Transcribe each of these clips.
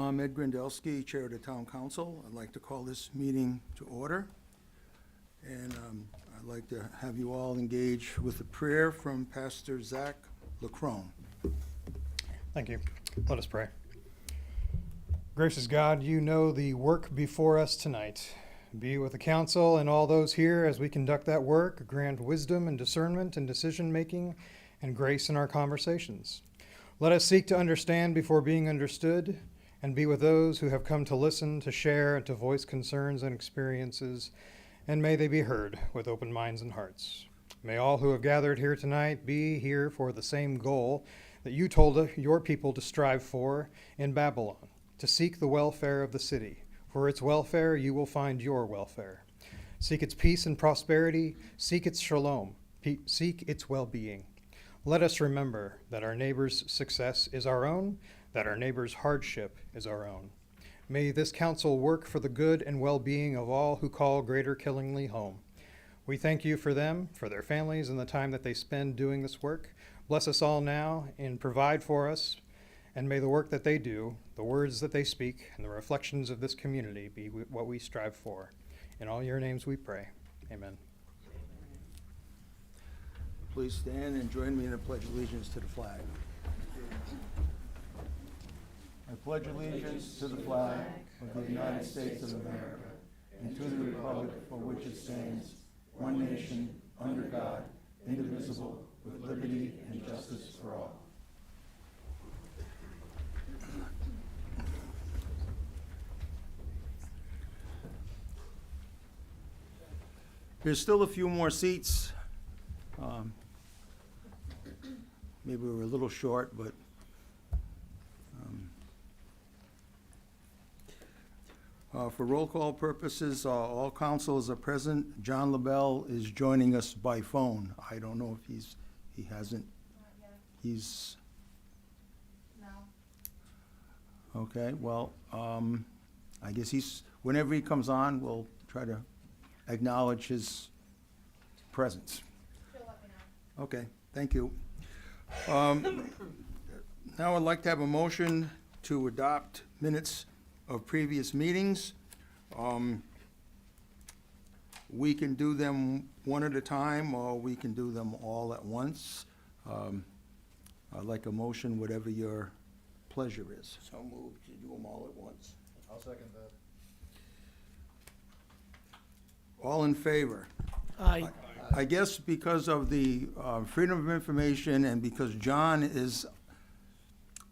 I'm Ed Grandelski, Chair of the Town Council. I'd like to call this meeting to order. And I'd like to have you all engage with a prayer from Pastor Zach Lacrone. Thank you. Let us pray. Gracious God, you know the work before us tonight. Be with the council and all those here as we conduct that work. Grant wisdom and discernment in decision-making and grace in our conversations. Let us seek to understand before being understood, and be with those who have come to listen, to share, and to voice concerns and experiences, and may they be heard with open minds and hearts. May all who have gathered here tonight be here for the same goal that you told your people to strive for in Babylon, to seek the welfare of the city. For its welfare you will find your welfare. Seek its peace and prosperity, seek its shalom, seek its well-being. Let us remember that our neighbor's success is our own, that our neighbor's hardship is our own. May this council work for the good and well-being of all who call Greater Killingly home. We thank you for them, for their families, and the time that they spend doing this work. Bless us all now and provide for us, and may the work that they do, the words that they speak, and the reflections of this community be what we strive for. In all your names we pray. Amen. Please stand and join me in the Pledge of Allegiance to the flag. I pledge allegiance to the flag of the United States of America and to the republic for which it stands, one nation, under God, indivisible, with liberty and justice for all. There's still a few more seats. Maybe we're a little short, but for roll call purposes, all councils are present. John LaBelle is joining us by phone. I don't know if he hasn't. Not yet. He's, No. okay, well, I guess whenever he comes on, we'll try to acknowledge his presence. She'll let me know. Okay, thank you. Now I'd like to have a motion to adopt minutes of previous meetings. We can do them one at a time, or we can do them all at once. I'd like a motion, whatever your pleasure is. So moved to do them all at once. I'll second that. All in favor? Aye. I guess because of the freedom of information and because John is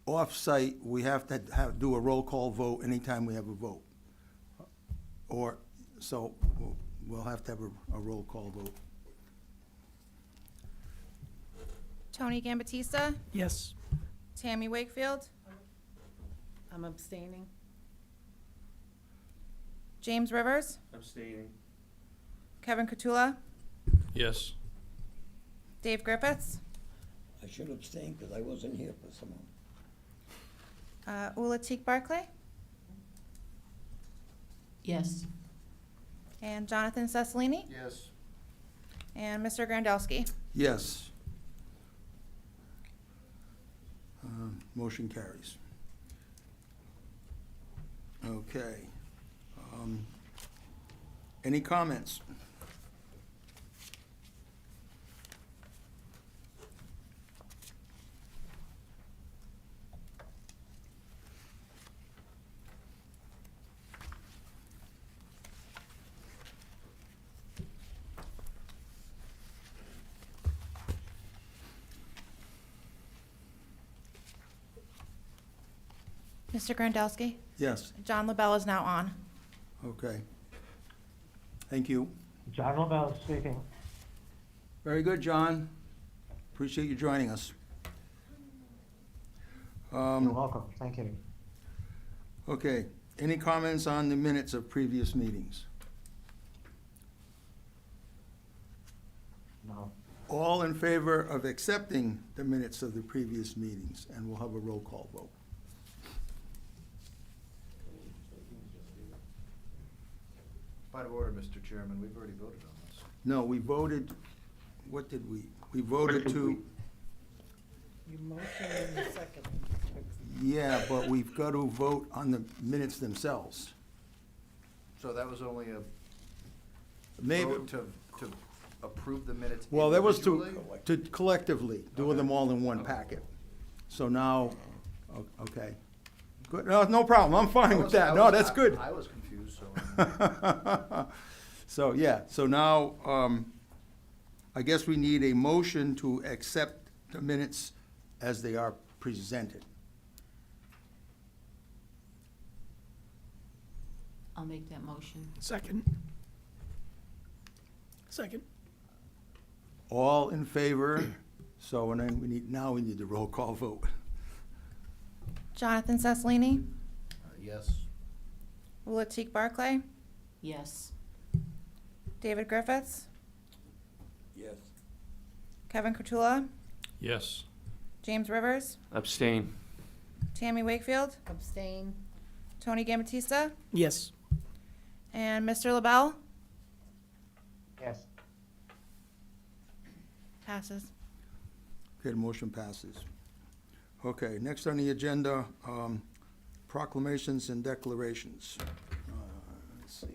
off-site, we have to do a roll call vote anytime we have a vote. Or, so we'll have to have a roll call vote. Tony Gambatista, Yes. Tammy Wakefield, I'm abstaining. James Rivers, Abstaining. Kevin Kutula, Yes. Dave Griffiths, I should abstain because I wasn't here for some of them. Ula Teague Barclay, Yes. and Jonathan Cecilini, Yes. and Mr. Grandelski. Yes. Motion carries. Okay. Any comments? Mr. Grandelski, Yes, John LaBelle is now on. okay. Thank you. John LaBelle speaking. Very good, John. Appreciate you joining us. You're welcome. Thank you. Okay, any comments on the minutes of previous meetings? No. All in favor of accepting the minutes of the previous meetings, and we'll have a roll call vote. Point of order, Mr. Chairman, we've already voted on this. No, we voted, what did we voted to, You motion and you second. Yeah, but we've got to vote on the minutes themselves. So that was only a Maybe, vote to approve the minutes well, that was individually? to collectively, doing them all in one Okay. packet. So now, okay. Good, no problem, I'm fine with that. No, that's good. I was confused, so. So, yeah, so now, I guess we need a motion to accept the minutes as they are presented. I'll make that motion. Second. Second. All in favor? So, and then now we need the roll call vote. Jonathan Cessalini, Yes. Latik Barclay, Yes. David Griffiths, Yes. Kevin Kurtula, Yes. James Rivers, Abstain. Tammy Wakefield, Abstain. Tony Gambatista, Yes. and Mr. LaBelle. Yes. Passes. Okay, the motion passes. Okay, next on the agenda, proclamations and declarations. Let's see.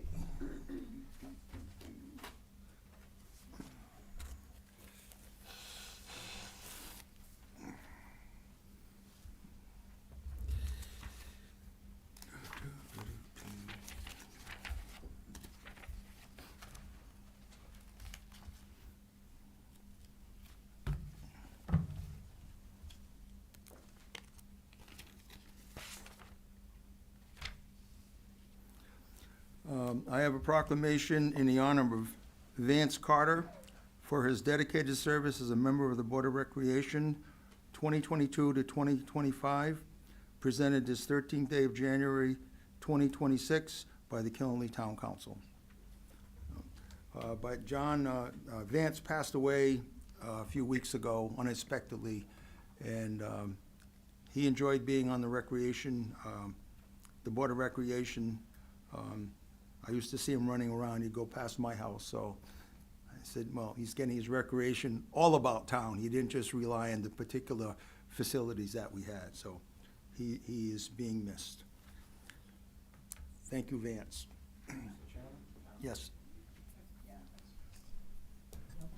I have a proclamation in the honor of Vance Carter for his dedicated service as a member of the Board of Recreation, 2022 to 2025, presented this 13th day of January, 2026, by the Killenly Town Council. But John Vance passed away a few weeks ago unexpectedly, and he enjoyed being on the Recreation, the Board of Recreation. I used to see him running around, he'd go past my house, so I said, well, he's getting his recreation all about town. He didn't just rely on the particular facilities that we had, so he is being missed. Thank you, Vance. Yes,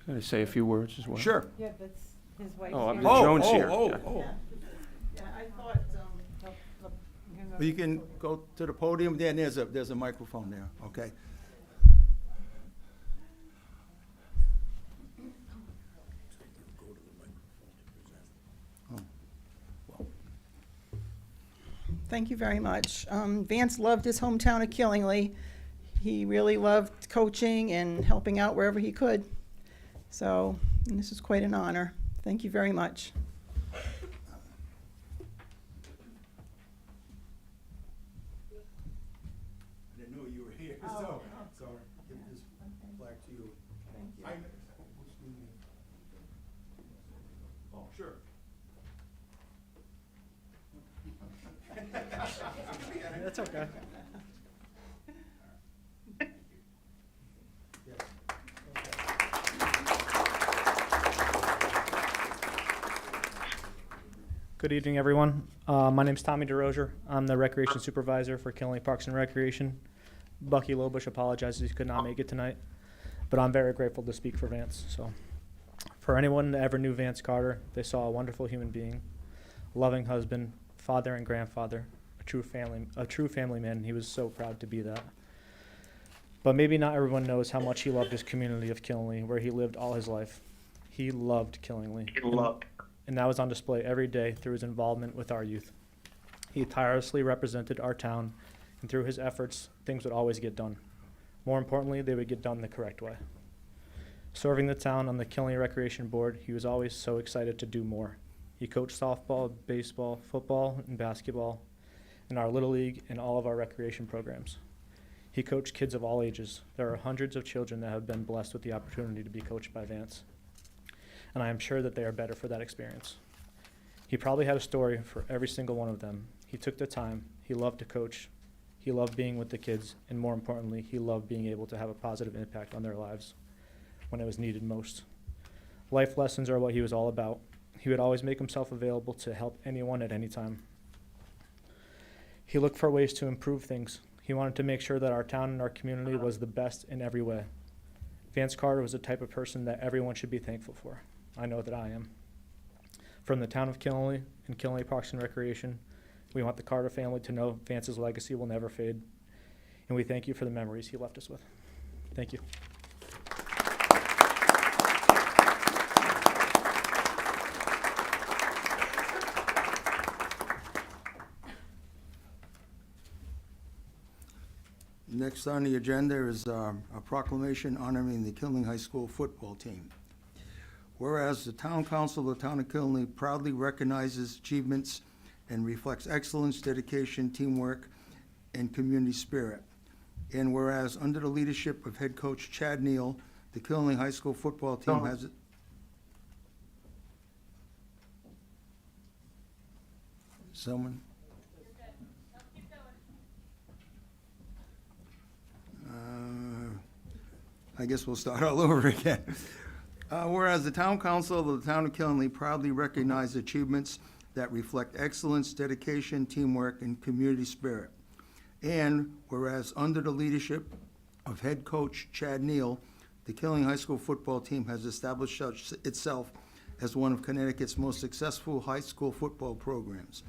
Can I say a few words as well? sure. Yeah, that's his wife's Oh, I'm here. the Jones here. Oh, Yeah. oh, Yeah, I thought, oh. You can go to the podium, there, there's a microphone there, okay? Thank you very much. Vance loved his hometown of Killingly. He really loved coaching and helping out wherever he could. So, and this is quite an honor. Thank you very much. I didn't know you were here, so give this plaque to you. Thank you. Oh, sure. That's okay. Good evening, everyone. My name's Tommy DeRozier. I'm the Recreation Supervisor for Killenly Parks and Recreation. Bucky Lobush apologizes he could not make it tonight, but I'm very grateful to speak for Vance. So, for anyone that ever knew Vance Carter, they saw a wonderful human being, loving husband, father and grandfather, a true family man. He was so proud to be that. But maybe not everyone knows how much he loved his community of Killenly, where he lived all his life. He loved Killenly. And that was on display every day through his involvement with our youth. He tirelessly represented our town, and through his efforts, things would always get done. More importantly, they would get done the correct way. Serving the town on the Killenly Recreation Board, he was always so excited to do more. He coached softball, baseball, football, and basketball in our Little League and all of our recreation programs. He coached kids of all ages. There are hundreds of children that have been blessed with the opportunity to be coached by Vance, and I am sure that they are better for that experience. He probably had a story for every single one of them. He took the time, he loved to coach, he loved being with the kids, and more importantly, he loved being able to have a positive impact on their lives when it was needed most. Life lessons are what he was all about. He would always make himself available to help anyone at any time. He looked for ways to improve things. He wanted to make sure that our town and our community was the best in every way. Vance Carter was the type of person that everyone should be thankful for. I know that I am. From the town of Killenly and Killenly Parks and Recreation, we want the Carter family to know Vance's legacy will never fade. And we thank you for the memories he left us with. Thank you. Next on the agenda is a proclamation honoring the Killenly High School football team. Whereas the Town Council of the Town of Killenly proudly recognizes achievements and reflects excellence, dedication, teamwork, and community spirit. And whereas under the leadership of head coach Chad Neal, the Killenly High School football team has... Someone? I guess we'll start all over again. Whereas the Town Council of the Town of Killenly proudly recognizes achievements that reflect excellence, dedication, teamwork, and community spirit. And whereas under the leadership of head coach Chad Neal, the Killenly High School football team has established itself as one of Connecticut's most successful high school football programs.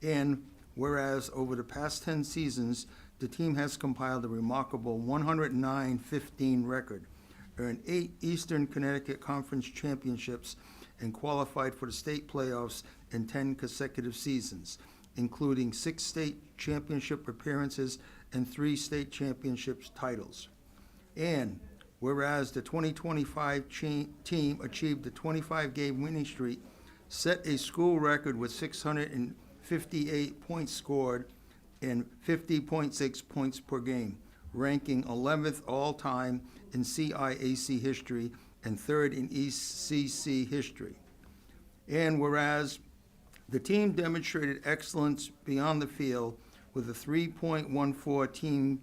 And whereas over the past 10 seasons, the team has compiled a remarkable 109-15 record, earned 8 Eastern Connecticut Conference championships, and qualified for the state playoffs in 10 consecutive seasons, including 6 state championship appearances and 3 state championships titles. And whereas the 2025 team achieved a 25-game winning streak, set a school record with 658 points scored and 50.6 points per game, ranking 11th all-time in CIAC history and 3rd in ECC history. And whereas the team demonstrated excellence beyond the field with a 3.14 team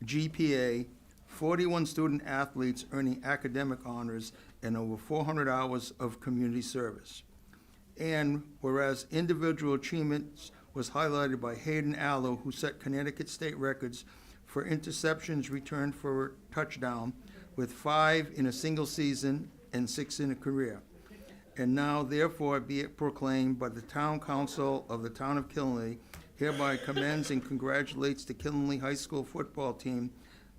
GPA, 41 student athletes earning academic honors, and over 400 hours of community service. And whereas individual achievements was highlighted by Hayden Allo, who set Connecticut state records for interceptions returned for a touchdown, with 5 in a single season and 6 in a career. And now therefore be it proclaimed by the Town Council of the Town of Killenly, hereby commends and congratulates the Killenly High School football team,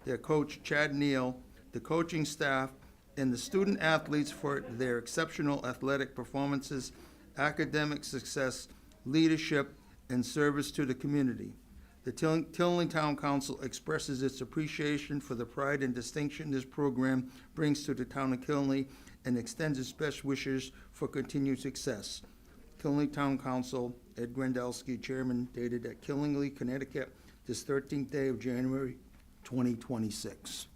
their coach Chad Neal, the coaching staff, and the student athletes for their exceptional athletic performances, academic success, leadership, and service to the community. The Killenly Town Council expresses its appreciation for the pride and distinction this program brings to the town of Killenly and extends its best wishes for continued success. Killenly Town Council, Ed Grandelski, Chairman, dated at Killenly, Connecticut, this 13th day of January, 2026.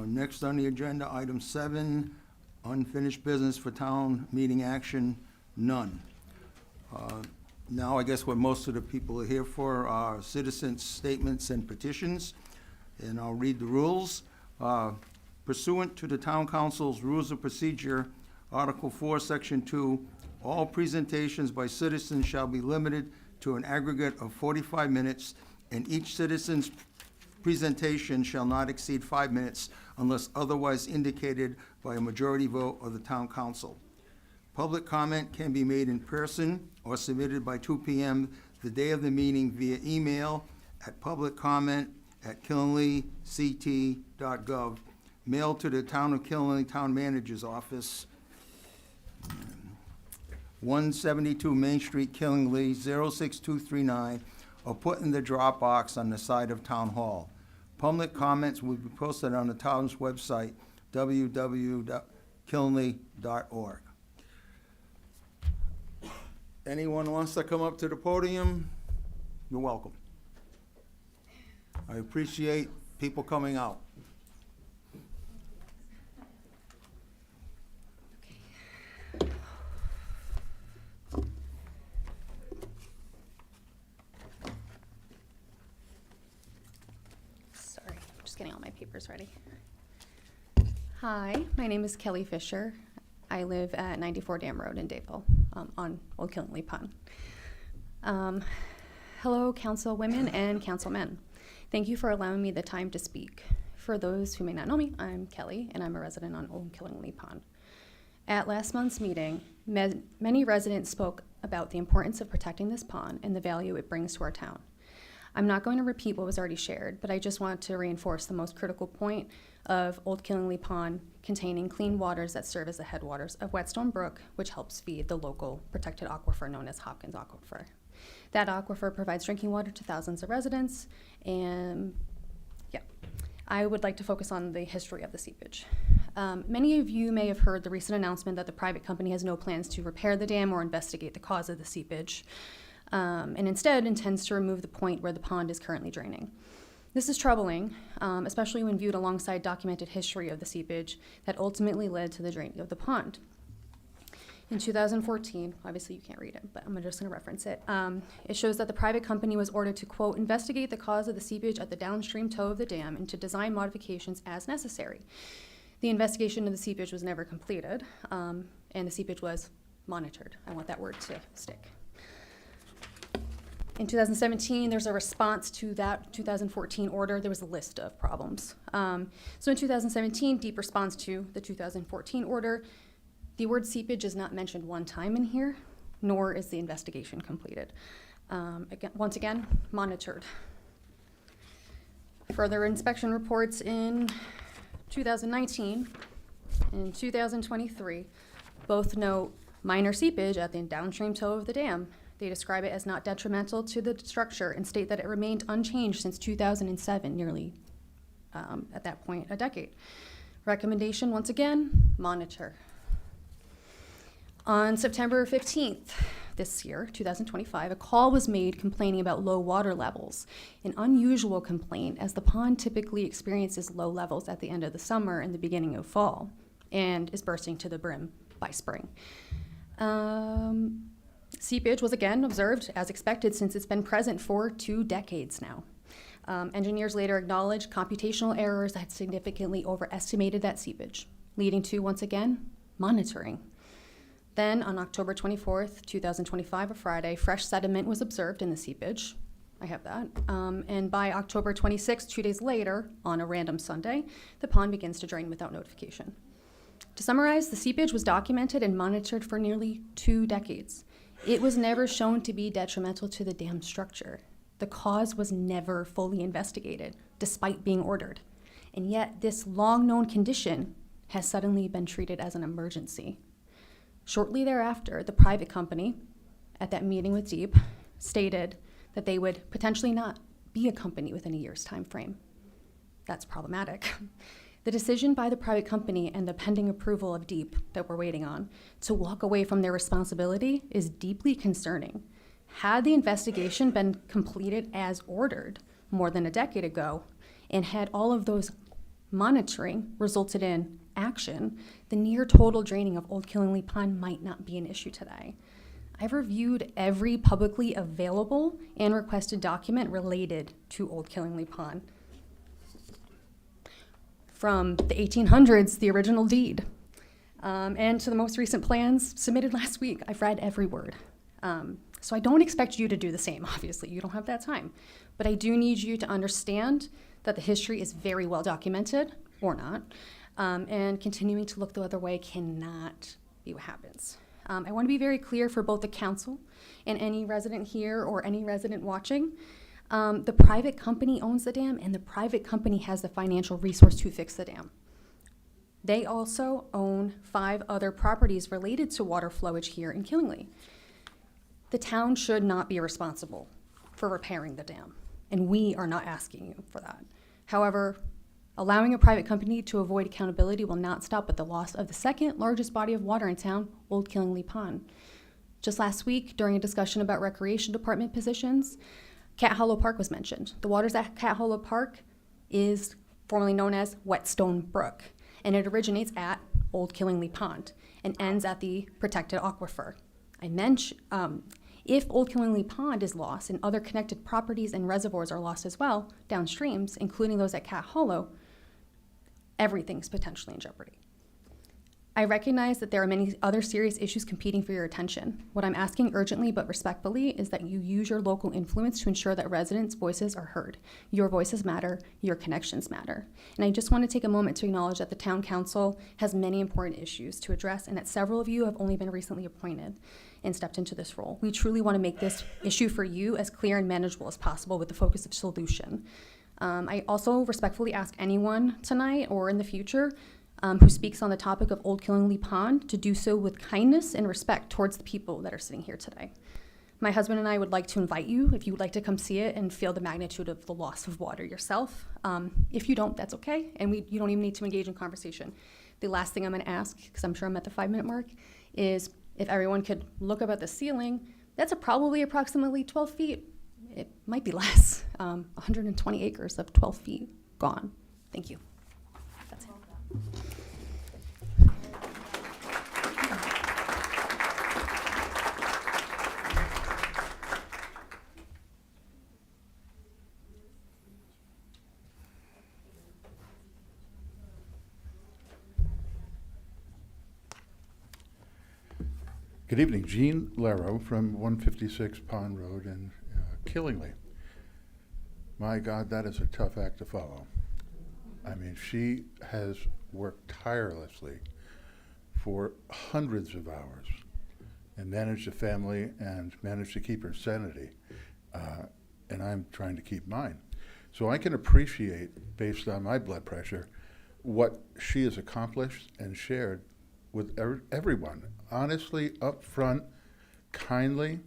Next on the agenda, item 7, unfinished business for town meeting action, none. Now, I guess what most of the people are here for are citizen statements and petitions, and I'll read the rules. Pursuant to the Town Council's Rules of Procedure, Article 4, Section 2, all presentations by citizens shall be limited to an aggregate of 45 minutes, and each citizen's presentation shall not exceed 5 minutes unless otherwise indicated by a majority vote of the Town Council. Public comment can be made in person or submitted by 2 p.m. the day of the meeting via email at publiccomment@killenlyct.gov, mailed to the Town of Killenly Town Manager's Office, 172 Main Street, Killenly, 06239, or put in the drop box on the side of Town Hall. Public comments will be posted on the town's website, www.killenly.org. Anyone wants to come up to the podium, you're welcome. I appreciate people coming out. So, Just getting all my papers ready. Hi, my name is Kelly Fisher. I live at 94 Dam Road in Dayville, on Old Killingley Pond. Hello, councilwomen and councilmen. Thank you for allowing me the time to speak. For those who may not know me, I'm Kelly, and I'm a resident on Old Killingley Pond. At last month's meeting, many residents spoke about the importance of protecting this pond and the value it brings to our town. I'm not going to repeat what was already shared, but I just want to reinforce the most critical point of Old Killingley Pond containing clean waters that serve as the headwaters of Whetstone Brook, which helps feed the local protected aquifer known as Hopkins Aquifer. That aquifer provides drinking water to thousands of residents, and I would like to focus on the history of the seepage. Many of you may have heard the recent announcement that the private company has no plans to repair the dam or investigate the cause of the seepage, and instead intends to remove the point where the pond is currently draining. This is troubling, especially when viewed alongside documented history of the seepage that ultimately led to the draining of the pond. In 2014, obviously you can't read it, but I'm just going to reference it. It shows that the private company was ordered to, quote, investigate the cause of the seepage at the downstream toe of the dam and to design modifications as necessary. The investigation of the seepage was never completed, and the seepage was monitored. I want that word to stick. In 2017, there's a response to that 2014 order. There was a list of problems. So in 2017, DEEP responds to the 2014 order. The word seepage is not mentioned one time in here, nor is the investigation completed. Once again, monitored. Further inspection reports in 2019 and 2023 both note minor seepage at the downstream toe of the dam. They describe it as not detrimental to the structure and state that it remained unchanged since 2007, nearly, at that point, a decade. Recommendation, once again, monitor. On September 15th this year, 2025, a call was made complaining about low water levels, an unusual complaint as the pond typically experiences low levels at the end of the summer and the beginning of fall and is bursting to the brim by spring. Seepage was again observed as expected since it's been present for 2 decades now. Engineers later acknowledged computational errors that had significantly overestimated that seepage, leading to, once again, monitoring. Then, on October 24th, 2025, a Friday, fresh sediment was observed in the seepage. I have that. And by October 26th, 2 days later, on a random Sunday, the pond begins to drain without notification. To summarize, the seepage was documented and monitored for nearly 2 decades. It was never shown to be detrimental to the dam structure. The cause was never fully investigated, despite being ordered. And yet, this long-known condition has suddenly been treated as an emergency. Shortly thereafter, the private company, at that meeting with DEEP, stated that they would potentially not be a company within a year's time frame. That's problematic. The decision by the private company and the pending approval of DEEP that we're waiting on to walk away from their responsibility is deeply concerning. Had the investigation been completed as ordered more than a decade ago, and had all of those monitoring resulted in action, the near total draining of Old Killingley Pond might not be an issue today. I've reviewed every publicly available and requested document related to Old Killingley Pond. From the 1800s, the original deed, and to the most recent plans submitted last week. I've read every word. So I don't expect you to do the same, obviously. You don't have that time. But I do need you to understand that the history is very well documented, or not, and continuing to look the other way cannot be what happens. I want to be very clear for both the council and any resident here or any resident watching. The private company owns the dam, and the private company has the financial resource to fix the dam. They also own 5 other properties related to water flowage here in Killingley. The town should not be responsible for repairing the dam, and we are not asking you for that. However, allowing a private company to avoid accountability will not stop at the loss of the second largest body of water in town, Old Killingley Pond. Just last week, during a discussion about recreation department positions, Cat Hollow Park was mentioned. The waters at Cat Hollow Park is formerly known as Whetstone Brook, and it originates at Old Killingley Pond and ends at the protected aquifer. If Old Killingley Pond is lost and other connected properties and reservoirs are lost as well, downstreams, including those at Cat Hollow, everything's potentially in jeopardy. I recognize that there are many other serious issues competing for your attention. What I'm asking urgently but respectfully is that you use your local influence to ensure that residents' voices are heard. Your voices matter, your connections matter. And I just want to take a moment to acknowledge that the Town Council has many important issues to address and that several of you have only been recently appointed and stepped into this role. We truly want to make this issue for you as clear and manageable as possible with the focus of solution. I also respectfully ask anyone tonight or in the future who speaks on the topic of Old Killingley Pond to do so with kindness and respect towards the people that are sitting here today. My husband and I would like to invite you, if you would like to come see it and feel the magnitude of the loss of water yourself. If you don't, that's okay, and you don't even need to engage in conversation. The last thing I'm gonna ask, because I'm sure I'm at the 5-minute mark, is if everyone could look up at the ceiling. That's probably approximately 12 feet. It might be less. 120 acres of 12 feet gone. Thank you. That's it. Good evening, Jean Lero from 156 Pond Road in Killingley. My God, that is a tough act to follow. I mean, she has worked tirelessly for hundreds of hours and managed a family and managed to keep her sanity. And I'm trying to keep mine. So I can appreciate, based on my blood pressure, what she has accomplished and shared with everyone, honestly, upfront, kindly,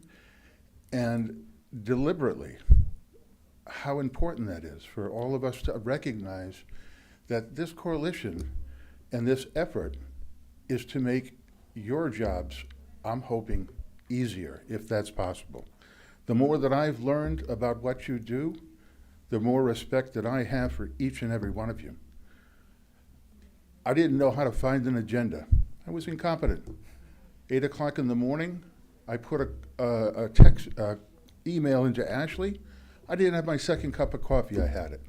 and deliberately, how important that is for all of us to recognize that this coalition and this effort is to make your jobs, I'm hoping, easier, if that's possible. The more that I've learned about what you do, the more respect that I have for each and every one of you. I didn't know how to find an agenda. I was incompetent. 8 o'clock in the morning, I put a text email into Ashley. I didn't have my second cup of coffee, I had it.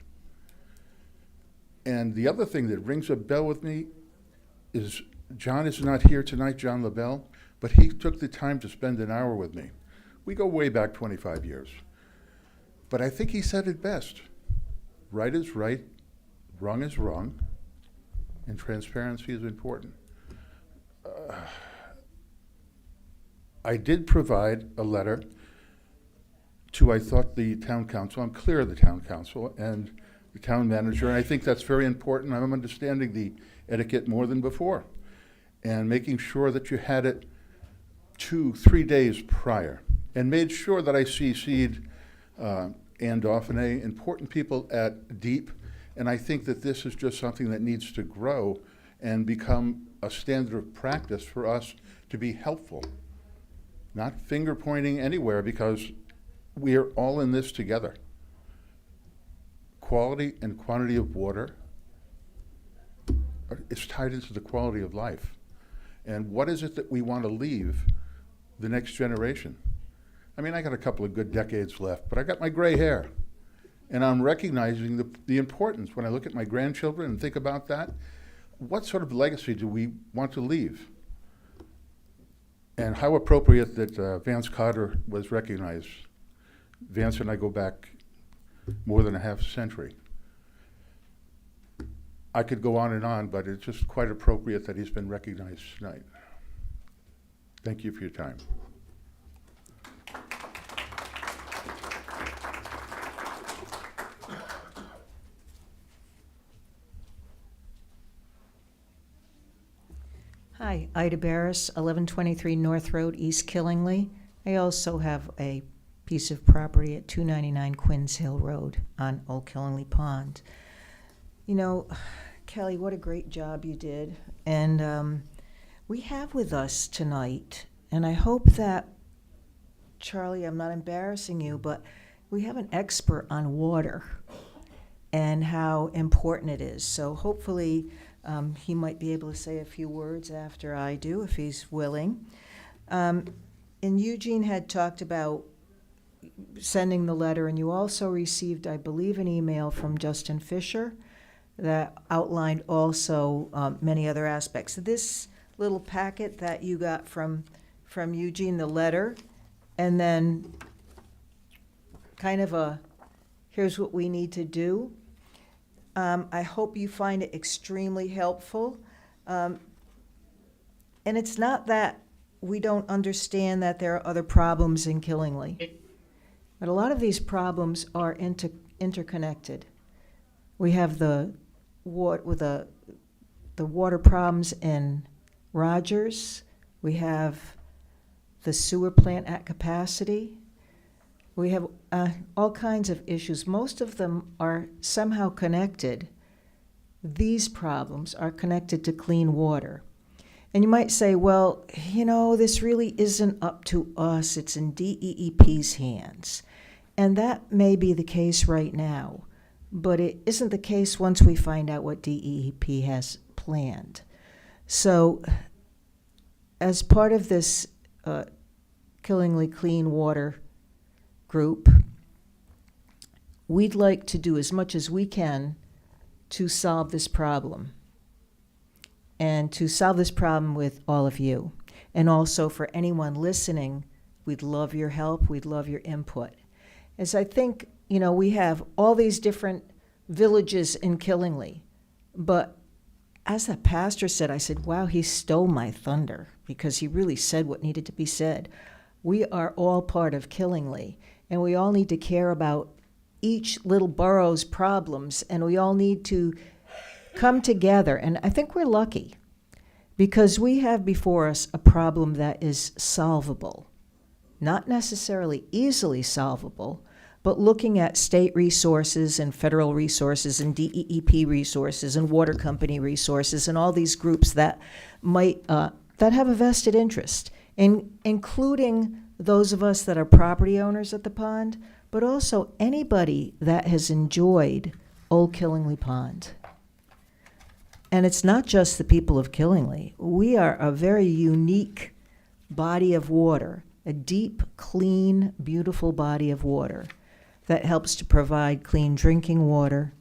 And the other thing that rings a bell with me is John is not here tonight, John LaBelle, but he took the time to spend an hour with me. We go way back 25 years. But I think he said it best. Right is right, wrong is wrong, and transparency is important. I did provide a letter to, I thought, the town council. I'm clear of the town council and the town manager, and I think that's very important. I'm understanding the etiquette more than before and making sure that you had it 2-3 days prior, and made sure that I CC'd Ann Dauphiné, important people at DEEP, and I think that this is just something that needs to grow and become a standard of practice for us to be helpful. Not finger pointing anywhere, because we are all in this together. Quality and quantity of water is tied into the quality of life. And what is it that we want to leave the next generation? I mean, I got a couple of good decades left, but I got my gray hair. And I'm recognizing the importance when I look at my grandchildren and think about that. What sort of legacy do we want to leave? And how appropriate that Vance Carter was recognized. Vance and I go back more than a half century. I could go on, but it's just quite appropriate that he's been recognized tonight. Thank you for your time. Hi, Ida Barris, 1123 North Road, East Killingley. I also have a piece of property at 299 Quinns Hill Road on Old Killingley Pond. You know, Kelly, what a great job you did. And we have with us tonight, and I hope that, Charlie, I'm not embarrassing you, but we have an expert on water and how important it is. So hopefully he might be able to say a few words after I do, if he's willing. and Eugene had talked about sending the letter, and you also received, I believe, an email from Justin Fisher that outlined also many other aspects. This little packet that you got from Eugene, the letter, and then kind of a, here's what we need to do. I hope you find it extremely helpful. And it's not that we don't understand that there are other problems in Killingly, but a lot of these problems are interconnected. We have the water problems in Rogers. We have the sewer plant at capacity. We have all kinds of issues. Most of them are somehow connected. These problems are connected to clean water. And you might say, well, you know, this really isn't up to us. It's in DEEP's hands. And that may be the case right now, but it isn't the case once we find out what DEEP has planned. So as part of this Killingly Clean Water group, we'd like to do as much as we can to solve this problem, and to solve this problem with all of you. And also for anyone listening, we'd love your help, we'd love your input. As I think, you know, we have all these different villages in Killingly, but as that pastor said, I said, wow, he stole my thunder, because he really said what needed to be said. We are all part of Killingly, and we all need to care about each little borough's problems, and we all need to come together. And I think we're lucky, because we have before us a problem that is solvable. Not necessarily easily solvable, but looking at state resources and federal resources and DEEP resources and water company resources and all these groups that might, that have a vested interest, including those of us that are property owners at the pond, but also anybody that has enjoyed Old Killingly Pond. And it's not just the people of Killingly. We are a very unique body of water, a deep, clean, beautiful body of water that helps to provide clean drinking water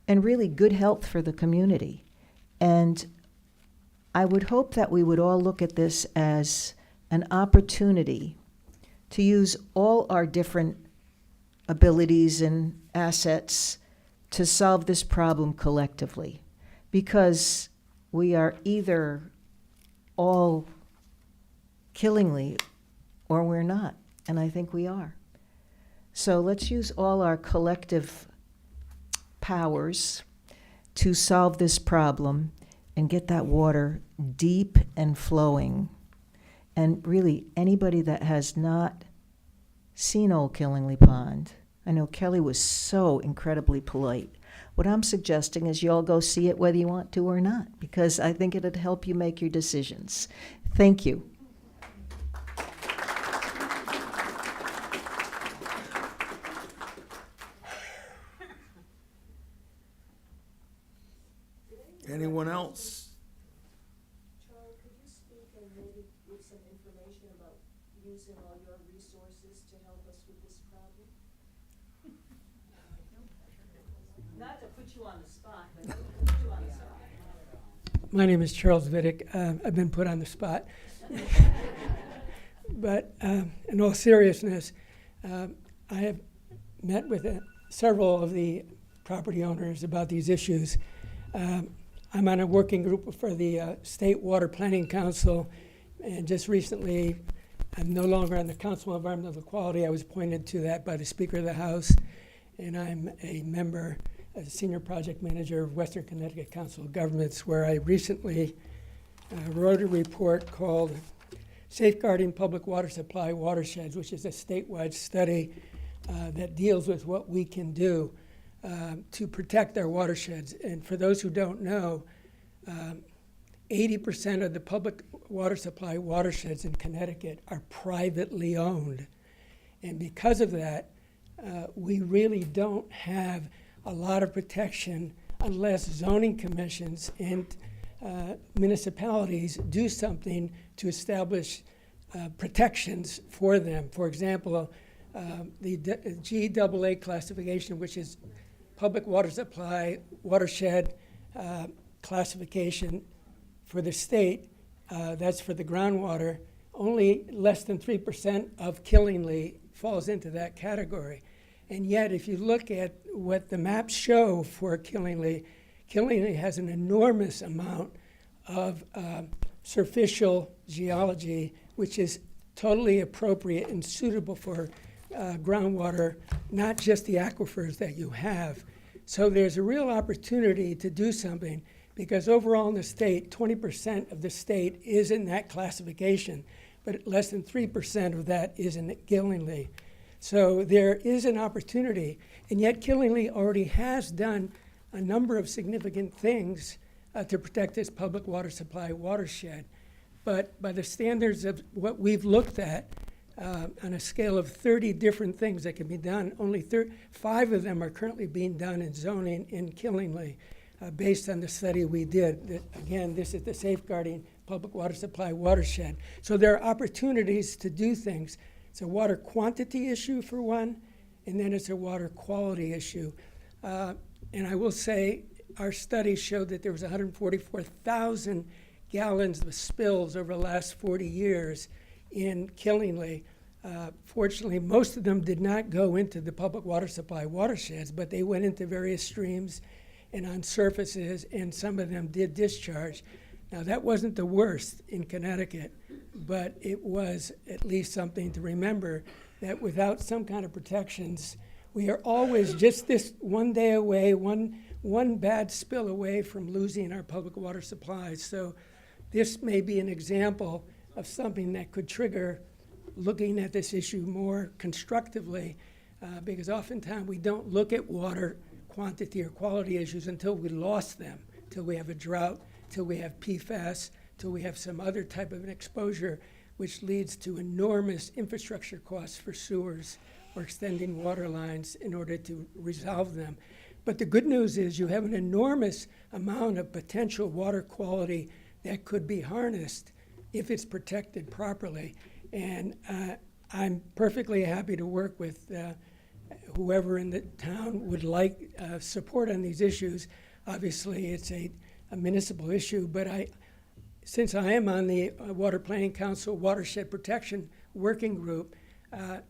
and really good health for the community. And I would hope that we would all look at this as an opportunity to use all our different abilities and assets to solve this problem collectively, because we are either all Killingly or we're not, and I think we are. So let's use all our collective powers to solve this problem and get that water deep and flowing. And really, anybody that has not seen Old Killingly Pond, I know Kelly was so incredibly polite. What I'm suggesting is you all go see it whether you want to or not, because I think it'd help you make your decisions. Thank you. Anyone else? Charles, could you speak and maybe give some information about using all your resources to help us with this problem? Not to put you on the spot, but to put you on the spot. My name is Charles Vidic. I've been put on the spot. But in all seriousness, I have met with several of the property owners about these issues. I'm on a working group for the State Water Planning Council, and just recently, I'm no longer on the Council of Environmental Quality. I was appointed to that by the Speaker of the House, and I'm a member, a senior project manager of Western Connecticut Council of Governments, where I recently wrote a report called Safeguarding Public Water Supply Watersheds, which is a statewide study that deals with what we can do to protect our watersheds. And for those who don't know, 80% of the public water supply watersheds in Connecticut are privately owned. And because of that, we really don't have a lot of protection unless zoning commissions and municipalities do something to establish protections for them. For example, the GAA classification, which is public water supply, watershed classification for the state, that's for the groundwater, only less than 3% of Killingly falls into that category. And yet, if you look at what the maps show for Killingly, Killingly has an enormous amount of surficial geology, which is totally appropriate and suitable for groundwater, not just the aquifers that you have. So there's a real opportunity to do something, because overall in the state, 20% of the state is in that classification, but less than 3% of that is in Killingly. So there is an opportunity, and yet Killingly already has done a number of significant things to protect its public water supply watershed. But by the standards of what we've looked at, on a scale of 30 different things that can be done, only 5 of them are currently being done in zoning in Killingly, based on the study we did. That, again, this is the Safeguarding Public Water Supply Watershed. So there are opportunities to do things. It's a water quantity issue for one, and then it's a water quality issue. And I will say, our study showed that there was 144,000 gallons of spills over the last 40 years in Killingly. Fortunately, most of them did not go into the public water supply watersheds, but they went into various streams and on surfaces, and some of them did discharge. Now, that wasn't the worst in Connecticut, but it was at least something to remember, that without some kind of protections, we are always just this one day away, one bad spill away from losing our public water supplies. So this may be an example of something that could trigger looking at this issue more constructively, because oftentimes we don't look at water quantity or quality issues until we lost them, till we have a drought, till we have PFAS, till we have some other type of an exposure, which leads to enormous infrastructure costs for sewers or extending water lines in order to resolve them. But the good news is you have an enormous amount of potential water quality that could be harnessed if it's protected properly. And I'm perfectly happy to work with whoever in the town would like support on these issues. Obviously, it's a municipal issue, but since I am on the Water Planning Council Watershed Protection Working Group,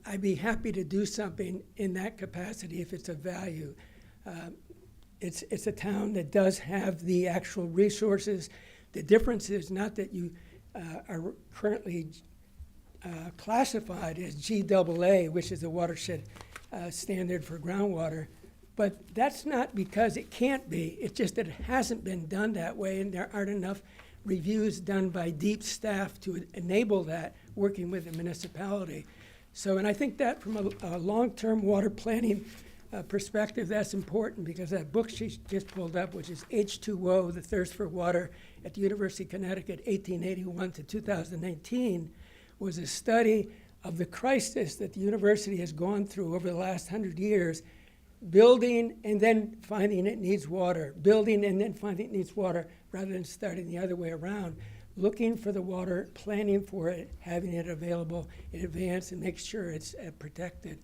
I'd be happy to do something in that capacity if it's of value. It's a town that does have the actual resources. The difference is not that you are currently classified as GAA, which is the watershed standard for groundwater, but that's not because it can't be. It's just that it hasn't been done that way, and there aren't enough reviews done by deep staff to enable that, working with the municipality. So, and I think that from a long-term water planning perspective, that's important, because that book she just pulled up, which is H2O, The Thirst for Water at the University of Connecticut, 1881 to 2018, was a study of the crisis that the university has gone through over the last 100 years, building and then finding it needs water, building and then finding it needs water, rather than starting the other way around, looking for the water, planning for it, having it available in advance, and make sure it's protected.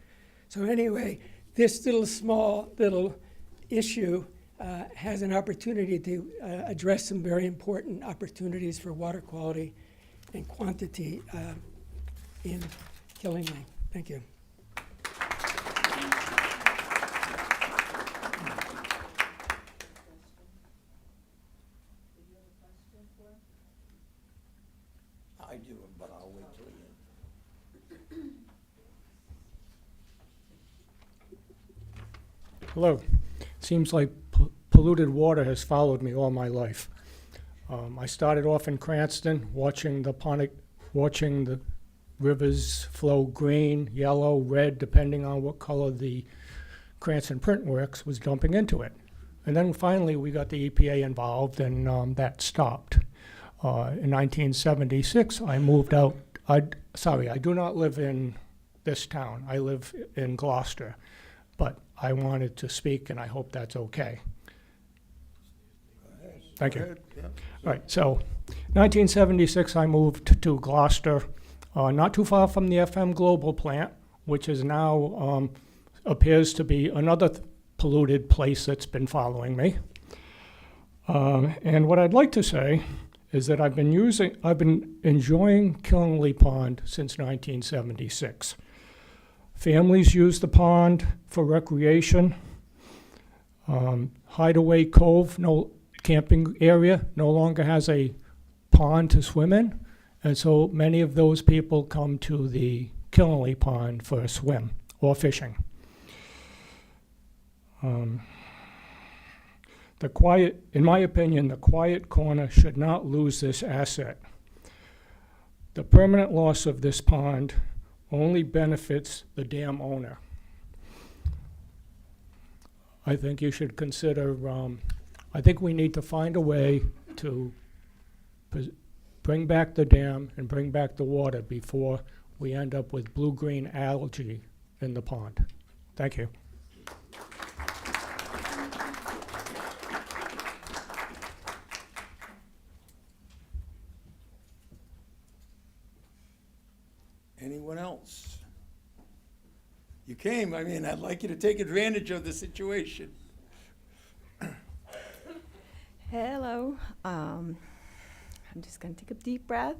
So anyway, this small issue has an opportunity to address some very important opportunities for water quality and quantity in Killingly. Thank you. I do, but I'll wait till the end. Hello. Seems like polluted water has followed me all my life. I started off in Cranston, watching the rivers flow green, yellow, red, depending on what color the Cranston Print Works was dumping into it. And then finally we got the EPA involved, and that stopped. In 1976, I moved out. I do not live in this town. I live in Gloucester. But I wanted to speak, and I hope that's okay. Thank you. Go ahead, yeah. All right, so 1976, I moved to Gloucester. not too far from the FM Global plant, which is now appears to be another polluted place that's been following me. And what I'd like to say is that I've been enjoying Killingly Pond since 1976. Families use the pond for recreation. Hideaway Cove, no camping area, no longer has a pond to swim in, and so many of those people come to the Killingly Pond for a swim or fishing. In my opinion, the quiet corner should not lose this asset. The permanent loss of this pond only benefits the dam owner. I think you should consider, I think we need to find a way to bring back the dam and bring back the water before we end up with blue-green algae in the pond. Thank you. Anyone else? You came, I mean, I'd like you to take advantage of the situation. Hello. I'm just going to take a deep breath.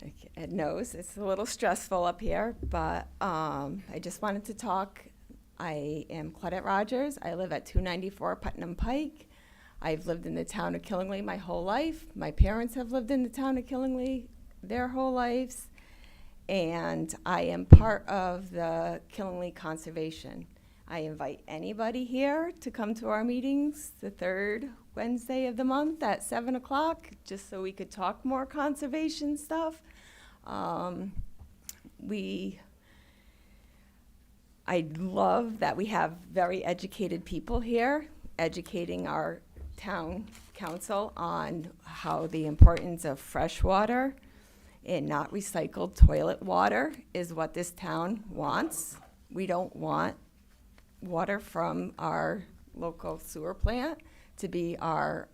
Like Ed knows, it's a little stressful up here, but I just wanted to talk. I am Claudette Rogers. I live at 294 Putnam Pike. I've lived in the town of Killingly my whole life. My parents have lived in the town of Killingly their whole lives. And I am part of the Killingly Conservation. I invite anybody here to come to our meetings the third Wednesday of the month at 7 o'clock, just so we could talk more conservation stuff. I love that we have very educated people here, educating our town council on how the importance of fresh water and not recycled toilet water is what this town wants. We don't want water from our local sewer plant to be our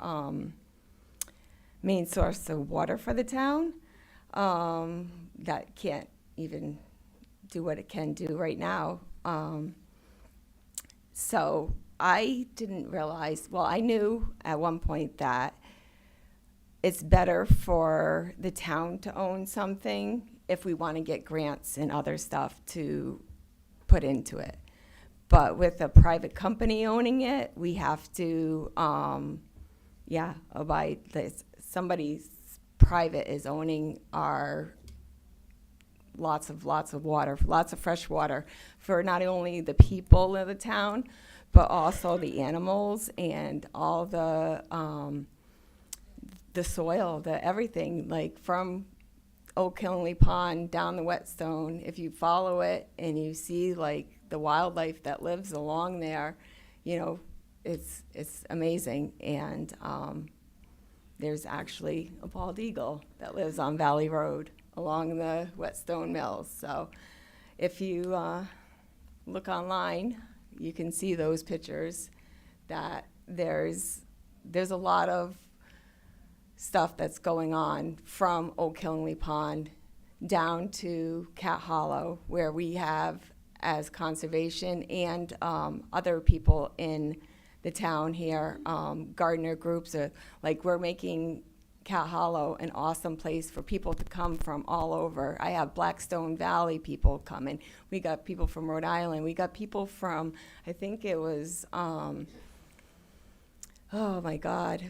main source of water for the town. That can't even do what it can do right now. So I didn't realize, well, I knew at one point that it's better for the town to own something if we want to get grants and other stuff to put into it. But with a private company owning it, we have to, abide this. Somebody's private is owning our lots of water, lots of fresh water for not only the people of the town, but also the animals and all the soil, the everything, like from Old Killingly Pond down the Whetstone. If you follow it and you see like the wildlife that lives along there, you know, it's amazing. And there's actually a bald eagle that lives on Valley Road along the Whetstone Mills. So if you look online, you can see those pictures that there's a lot of stuff that's going on from Old Killingly Pond down to Cat Hollow, where we have, as conservation and other people in the town here, gardener groups, like we're making Cat Hollow an awesome place for people to come from all over. I have Blackstone Valley people coming. We got people from Rhode Island. We got people from, I think it was, oh my God.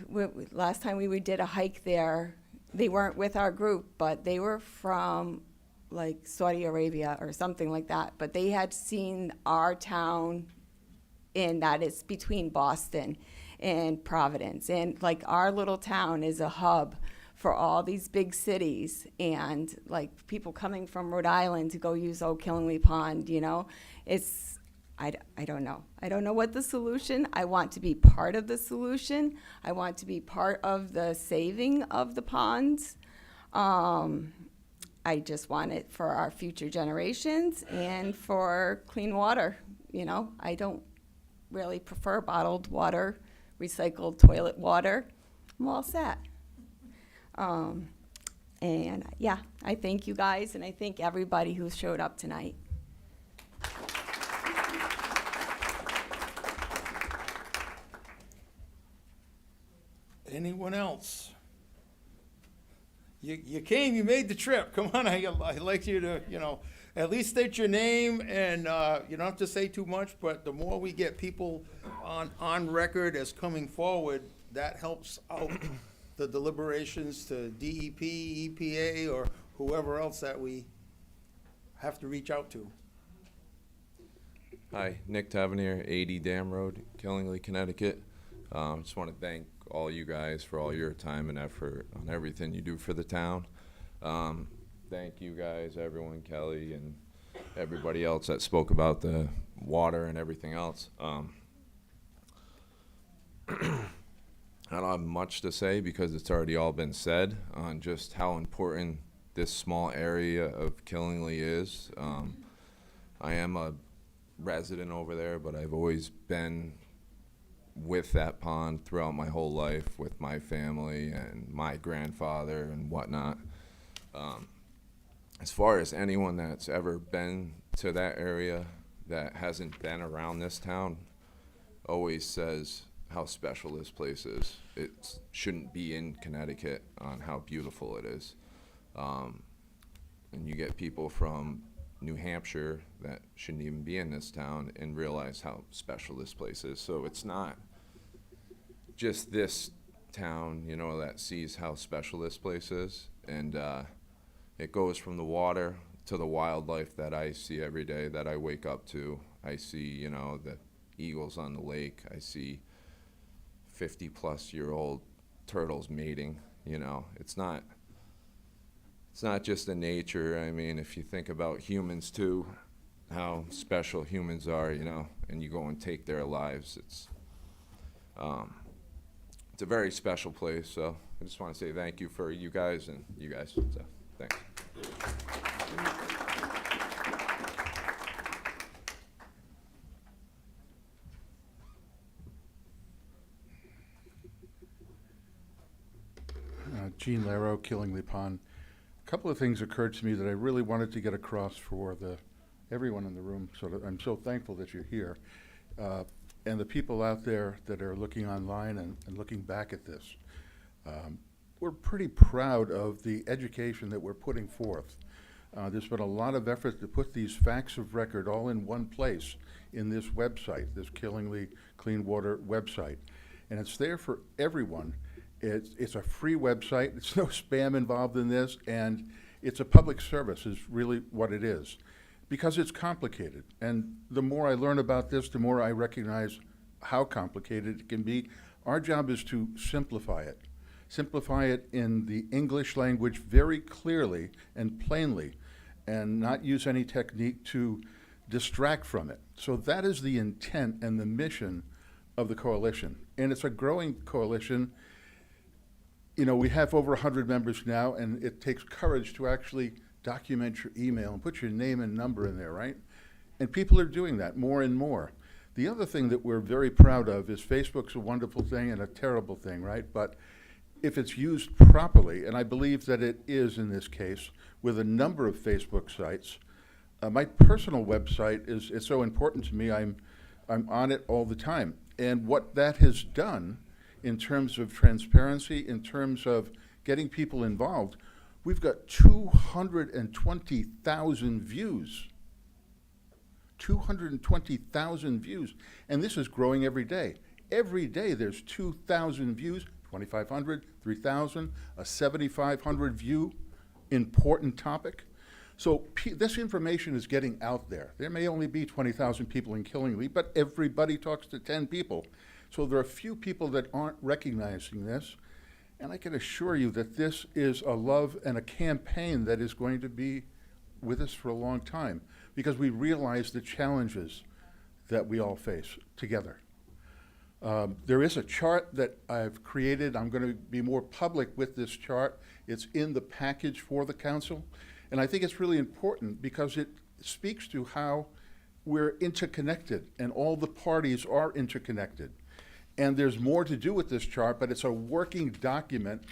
Last time we did a hike there, they weren't with our group, but they were from like Saudi Arabia or something like that. But they had seen our town in that it's between Boston and Providence. And like our little town is a hub for all these big cities, and like people coming from Rhode Island to go use Old Killingly Pond, you know, it's, I don't know. I don't know what the solution. I want to be part of the solution. I want to be part of the saving of the ponds. I just want it for our future generations and for clean water. You know, I don't really prefer bottled water, recycled toilet water. I'm all set. And yeah, I thank you guys, and I thank everybody who showed up tonight. Anyone else? You came, you made the trip. Come on, I'd like you to, at least state your name, and you don't have to say too much, but the more we get people on record as coming forward, that helps out the deliberations to DEP, EPA, or whoever else that we have to reach out to. Hi, Nick Tavernier, 80 Dam Road, Killingly, Connecticut. Just want to thank all you guys for all your time and effort on everything you do for the town. Thank you guys, everyone, Kelly, and everybody else that spoke about the water and everything else. I don't have much to say because it's already all been said on just how important this small area of Killingly is. I am a resident over there, but I've always been with that pond throughout my whole life with my family and my grandfather and whatnot. As far as anyone that's ever been to that area that hasn't been around this town always says how special this place is. It shouldn't be in Connecticut on how beautiful it is. And you get people from New Hampshire that shouldn't even be in this town and realize how special this place is. So it's not just this town, that sees how special this place is. And it goes from the water to the wildlife that I see every day that I wake up to. I see, the eagles on the lake. I see 50-plus-year-old turtles mating. It's not just the nature. I mean, if you think about humans too, how special humans are, and you go and take their lives, it's a very special place. So I just want to say thank you for you guys and you guys. So thanks. Gene Laro, Killingly Pond. A couple of things occurred to me that I really wanted to get across for everyone in the room. So I'm so thankful that you're here. And the people out there that are looking online and looking back at this. We're pretty proud of the education that we're putting forth. There's been a lot of effort to put these facts of record all in one place in this website, this Killingly Clean Water website. And it's there for everyone. It's a free website. There's no spam involved in this, and it's a public service is really what it is, because it's complicated. And the more I learn about this, the more I recognize how complicated it can be. Our job is to simplify it. Simplify it in the English language very clearly and plainly, and not use any technique to distract from it. So that is the intent and the mission of the coalition. And it's a growing coalition. We have over 100 members now, and it takes courage to actually document your email and put your name and number in there, right? And people are doing that more and more. The other thing that we're very proud of is Facebook's a wonderful thing and a terrible thing, right? But if it's used properly, and I believe that it is in this case, with a number of Facebook sites, my personal website it's so important to me. I'm on it all the time. And what that has done in terms of transparency, in terms of getting people involved, we've got 220,000 views. 220,000 views. And this is growing every day. Every day there's 2,000 views, 2,500, 3,000, a 7,500 view important topic. So this information is getting out there. There may only be 20,000 people in Killingly, but everybody talks to 10 people. So there are a few people that aren't recognizing this. And I can assure you that this is a love and a campaign that is going to be with us for a long time, because we realize the challenges that we all face together. There is a chart that I've created. I'm going to be more public with this chart. It's in the package for the council. And I think it's really important because it speaks to how we're interconnected and all the parties are interconnected. And there's more to do with this chart, but it's a working document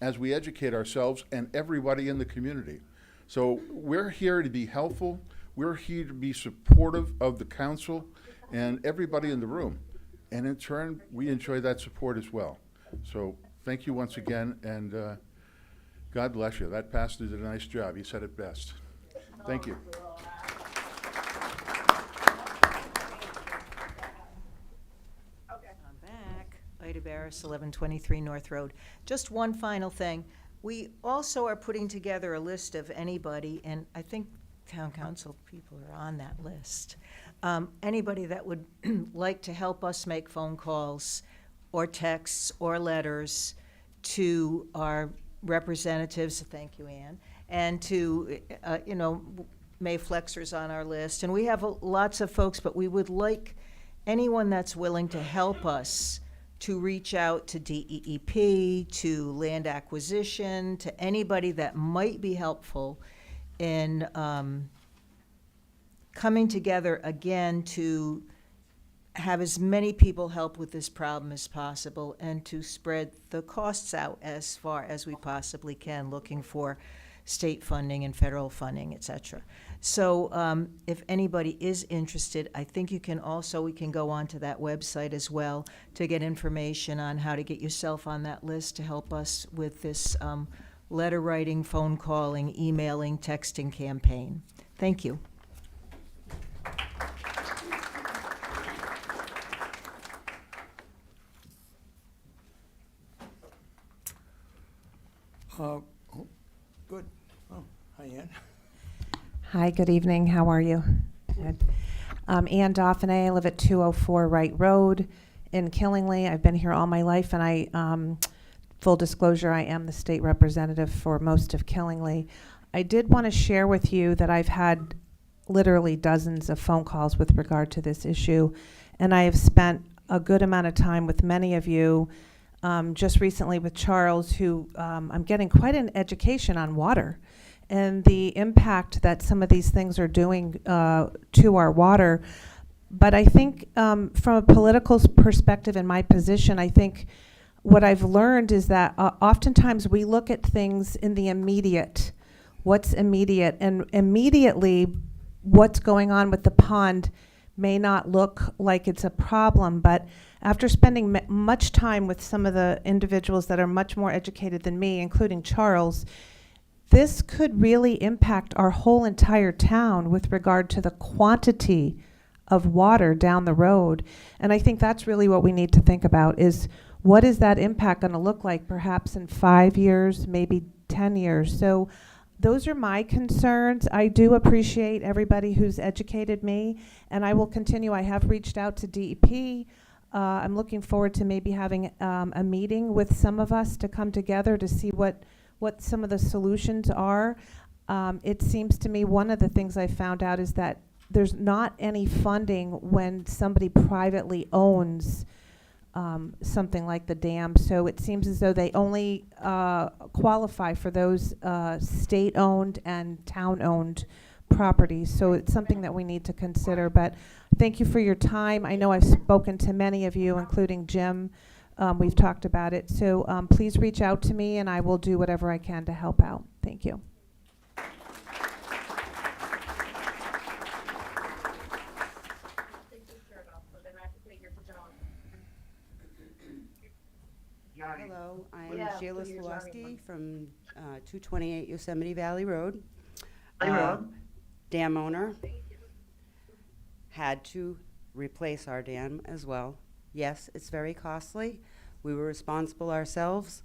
as we educate ourselves and everybody in the community. So we're here to be helpful. We're here to be supportive of the council and everybody in the room. And in turn, we enjoy that support as well. So thank you once again, and God bless you. That pastor did a nice job. He said it best. Thank you. I'm back. Ida Barris, 1123 North Road. Just one final thing. We also are putting together a list of anybody, and I think town council people are on that list. Anybody that would like to help us make phone calls or texts or letters to our representatives, thank you, Ann, and to, May Flexer's on our list. And we have lots of folks, but we would like anyone that's willing to help us to reach out to DEEP, to land acquisition, to anybody that might be helpful in coming together again to have as many people help with this problem as possible and to spread the costs out as far as we possibly can, looking for state funding and federal funding, et cetera. So if anybody is interested, I think we can go onto that website as well to get information on how to get yourself on that list to help us with this letter writing, phone calling, emailing, texting campaign. Thank you. Good. Oh, hi, Ann. Hi, good evening. How are you? Good. Ann Dauphiné. I live at 204 Wright Road in Killingly. I've been here all my life, and I, full disclosure, I am the state representative for most of Killingly. I did want to share with you that I've had literally dozens of phone calls with regard to this issue, and I have spent a good amount of time with many of you. Just recently with Charles, who I'm getting quite an education on water and the impact that some of these things are doing to our water. But I think from a political perspective in my position, I think what I've learned is that oftentimes we look at things in the immediate, what's immediate, and immediately what's going on with the pond may not look like it's a problem, but after spending much time with some of the individuals that are much more educated than me, including Charles, this could really impact our whole entire town with regard to the quantity of water down the road. And I think that's really what we need to think about is what is that impact going to look like perhaps in 5 years, maybe 10 years. So those are my concerns. I do appreciate everybody who's educated me, and I will continue. I have reached out to DEP. I'm looking forward to maybe having a meeting with some of us to come together to see what some of the solutions are. It seems to me one of the things I found out is that there's not any funding when somebody privately owns something like the dam. So it seems as though they only qualify for those state-owned and town-owned properties. So it's something that we need to consider. But thank you for your time. I know I've spoken to many of you, including Jim. We've talked about it. So please reach out to me, and I will do whatever I can to help out. Thank you. Hello, I am Sheila Slawski from 228 Yosemite Valley Road. Dam owner. Had to replace our dam as well. Yes, it's very costly. We were responsible ourselves.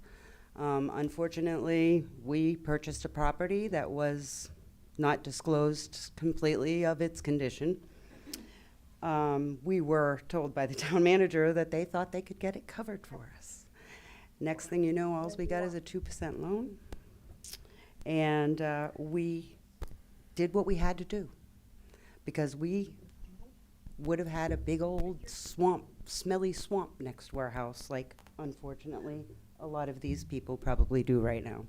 Unfortunately, we purchased a property that was not disclosed completely of its condition. We were told by the town manager that they thought they could get it covered for us. Next thing you know, all we got is a 2% loan. And we did what we had to do because we would have had a big old swamp, smelly swamp next to our house, like unfortunately a lot of these people probably do right now.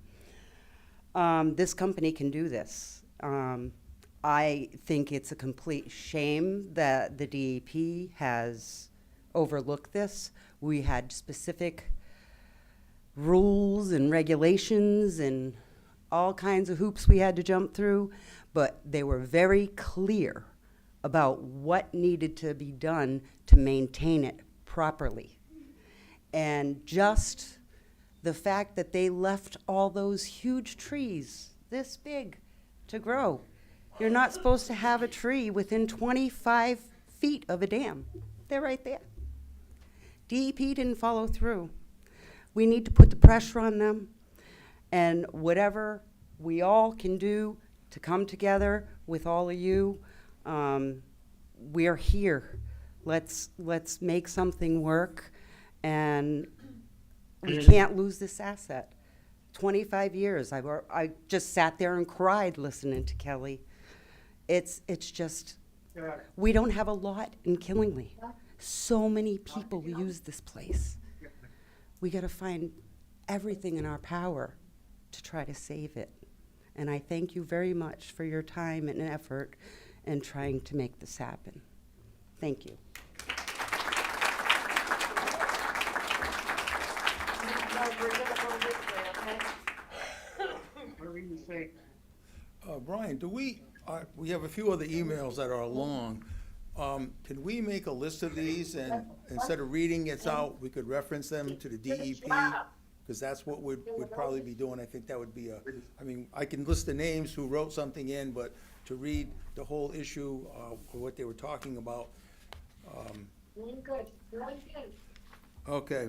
This company can do this. I think it's a complete shame that the DEP has overlooked this. We had specific rules and regulations and all kinds of hoops we had to jump through, but they were very clear about what needed to be done to maintain it properly. And just the fact that they left all those huge trees this big to grow. You're not supposed to have a tree within 25 feet of a dam. They're right there. DEP didn't follow through. We need to put the pressure on them, and whatever we all can do to come together with all of you, we're here. Let's make something work, and we can't lose this asset. 25 years. I just sat there and cried listening to Kelly. It's just, we don't have a lot in Killingly. So many people use this place. We got to find everything in our power to try to save it. And I thank you very much for your time and effort in trying to make this happen. Thank you. Brian, do we have a few other emails that are long. Can we make a list of these, and instead of reading it out, we could reference them to the DEP? Because that's what we'd probably be doing. I think that would be I mean, I can list the names who wrote something in, but to read the whole issue, what they were talking about. Okay.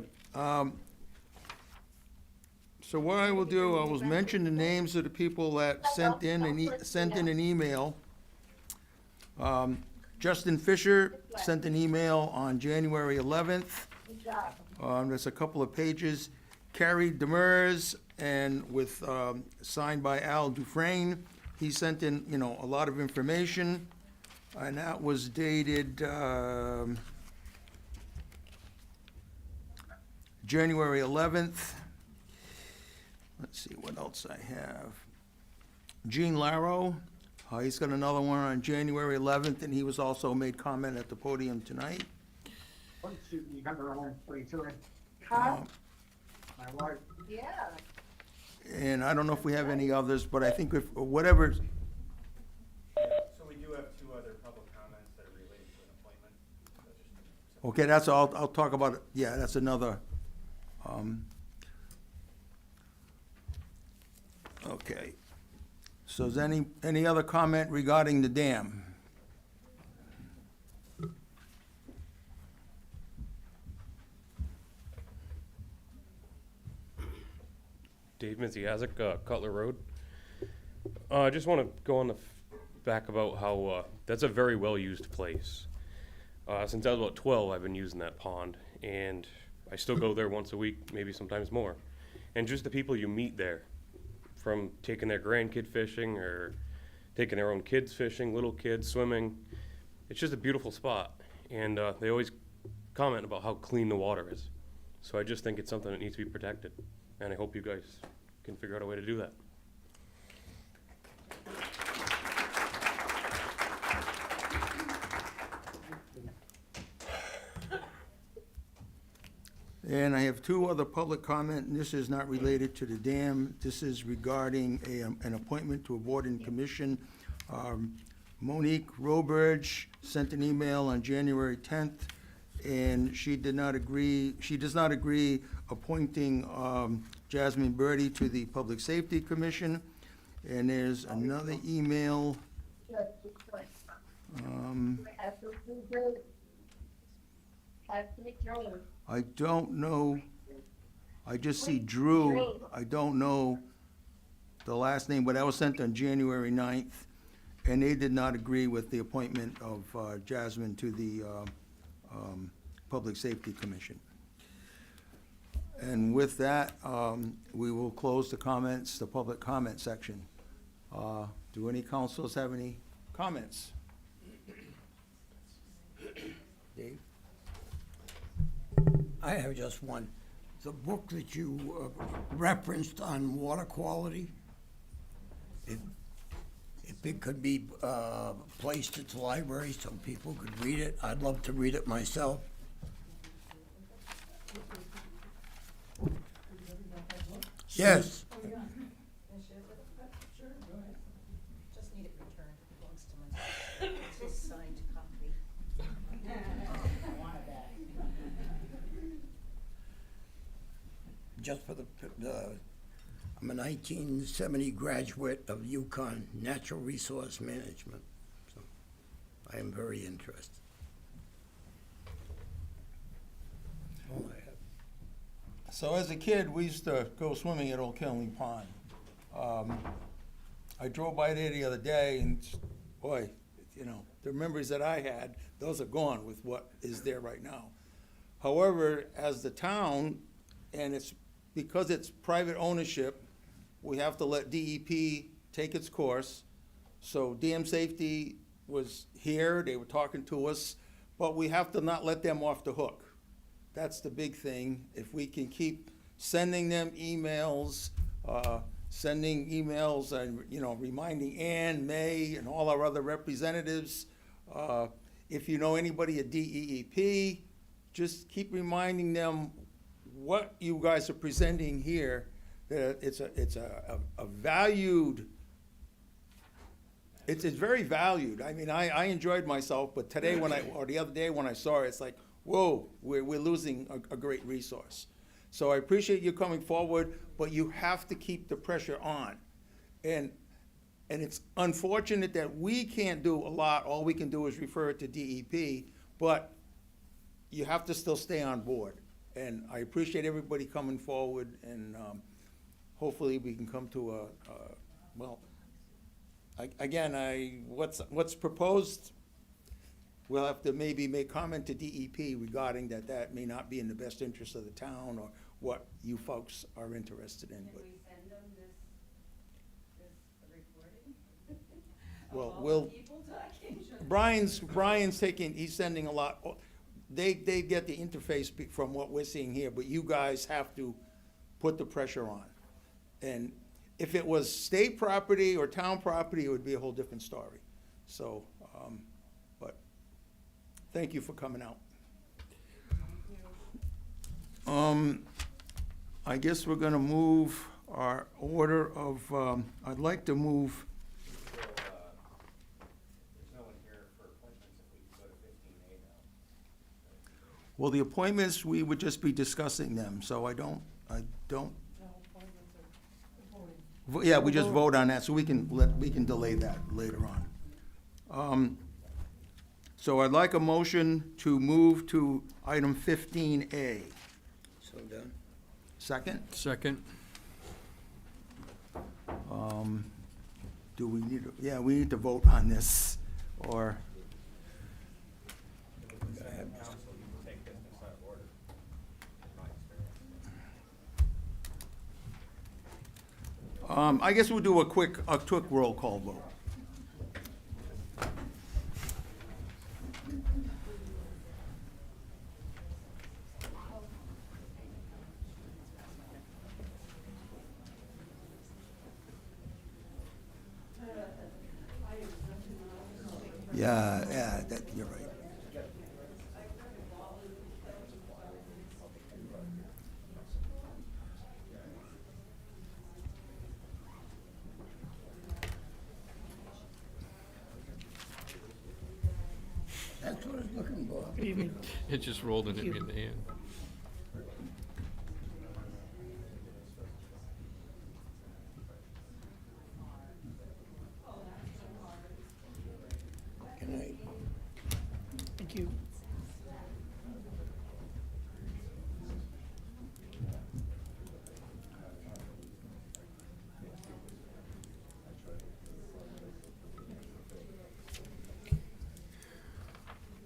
So what I will do, I will mention the names of the people that sent in an email. Justin Fisher sent an email on January 11th. There's a couple of pages. Carrie Demers, and with signed by Al Dufresne. He sent in, a lot of information, and that was dated January 11th. Let's see what else I have. Gene Laro, he's got another one on January 11th, and he was also made comment at the podium tonight. And I don't know if we have any others, but I think if, whatever. So we do have two other public comments that are related to an appointment. Okay, that's, I'll talk about it, yeah, that's another. Okay, so is any other comment regarding the dam? Dave Miziazik, Cutler Road. I just want to go on the back about how that's a very well-used place. Since I was about 12, I've been using that pond, and I still go there once a week, maybe sometimes more. And just the people you meet there, from taking their grandkid fishing or taking their own kids fishing, little kids swimming, it's just a beautiful spot. And they always comment about how clean the water is. So I just think it's something that needs to be protected. And I hope you guys can figure out a way to do that. And I have two other public comment, and this is not related to the dam. This is regarding an appointment to a board and commission. Monique Roberge sent an email on January 10th, and she does not agree appointing Jasmine Birdie to the Public Safety Commission. And there's another email. I don't know, I just see Drew, I don't know the last name, but that was sent on January 9th, and they did not agree with the appointment of Jasmine to the Public Safety Commission. And with that, we will close the comments, the public comment section. Do any councilors have any comments? Dave? I have just one. The book that you referenced on water quality, if it could be placed at the library so people could read it, I'd love to read it myself. Yes. Just need it returned. It belongs to myself. It's his signed copy. Just for I'm a 1970 graduate of UConn Natural Resource Management, so I am very interested. All I have. So as a kid, we used to go swimming at Old Killenly Pond. I drove by there the other day and, boy, you know, the memories that I had, those are gone with what is there right now. However, as the town, and it's because it's private ownership, we have to let DEP take its course. So dam safety was here, they were talking to us, but we have to not let them off the hook. That's the big thing. If we can keep sending them emails, and, you know, reminding Ann, May, and all our other representatives. If you know anybody at DEEP, just keep reminding them what you guys are presenting here, that it's a valued, it's very valued. I mean, I enjoyed myself, but today or the other day when I saw it, it's like, whoa, we're losing a great resource. So I appreciate you coming forward, but you have to keep the pressure on. And it's unfortunate that we can't do a lot. All we can do is refer it to DEP, but you have to still stay on board. And I appreciate everybody coming forward, and hopefully we can come to what's proposed, we'll have to maybe make comment to DEP regarding that may not be in the best interest of the town or what you folks are interested in. But send them this recording? well, Brian's taking, he's sending a lot. They get the interface from what we're seeing here, but you guys have to put the pressure on. And if it was state property or town property, it would be a whole different story. So, but thank you for coming out. I guess we're gonna move our order of, I'd like to move. Well, the appointments, we would just be discussing them, so I don't. Yeah, we just vote on that, so we can delay that later on. So I'd like a motion to move to item 15A. So done. Second? Second. Do we need, we need to vote on this, or? I guess we'll do a quick roll call vote. Yeah, you're right. That's what I was looking for. Good evening. It just rolled and hit me in the hand. Good night. Thank you.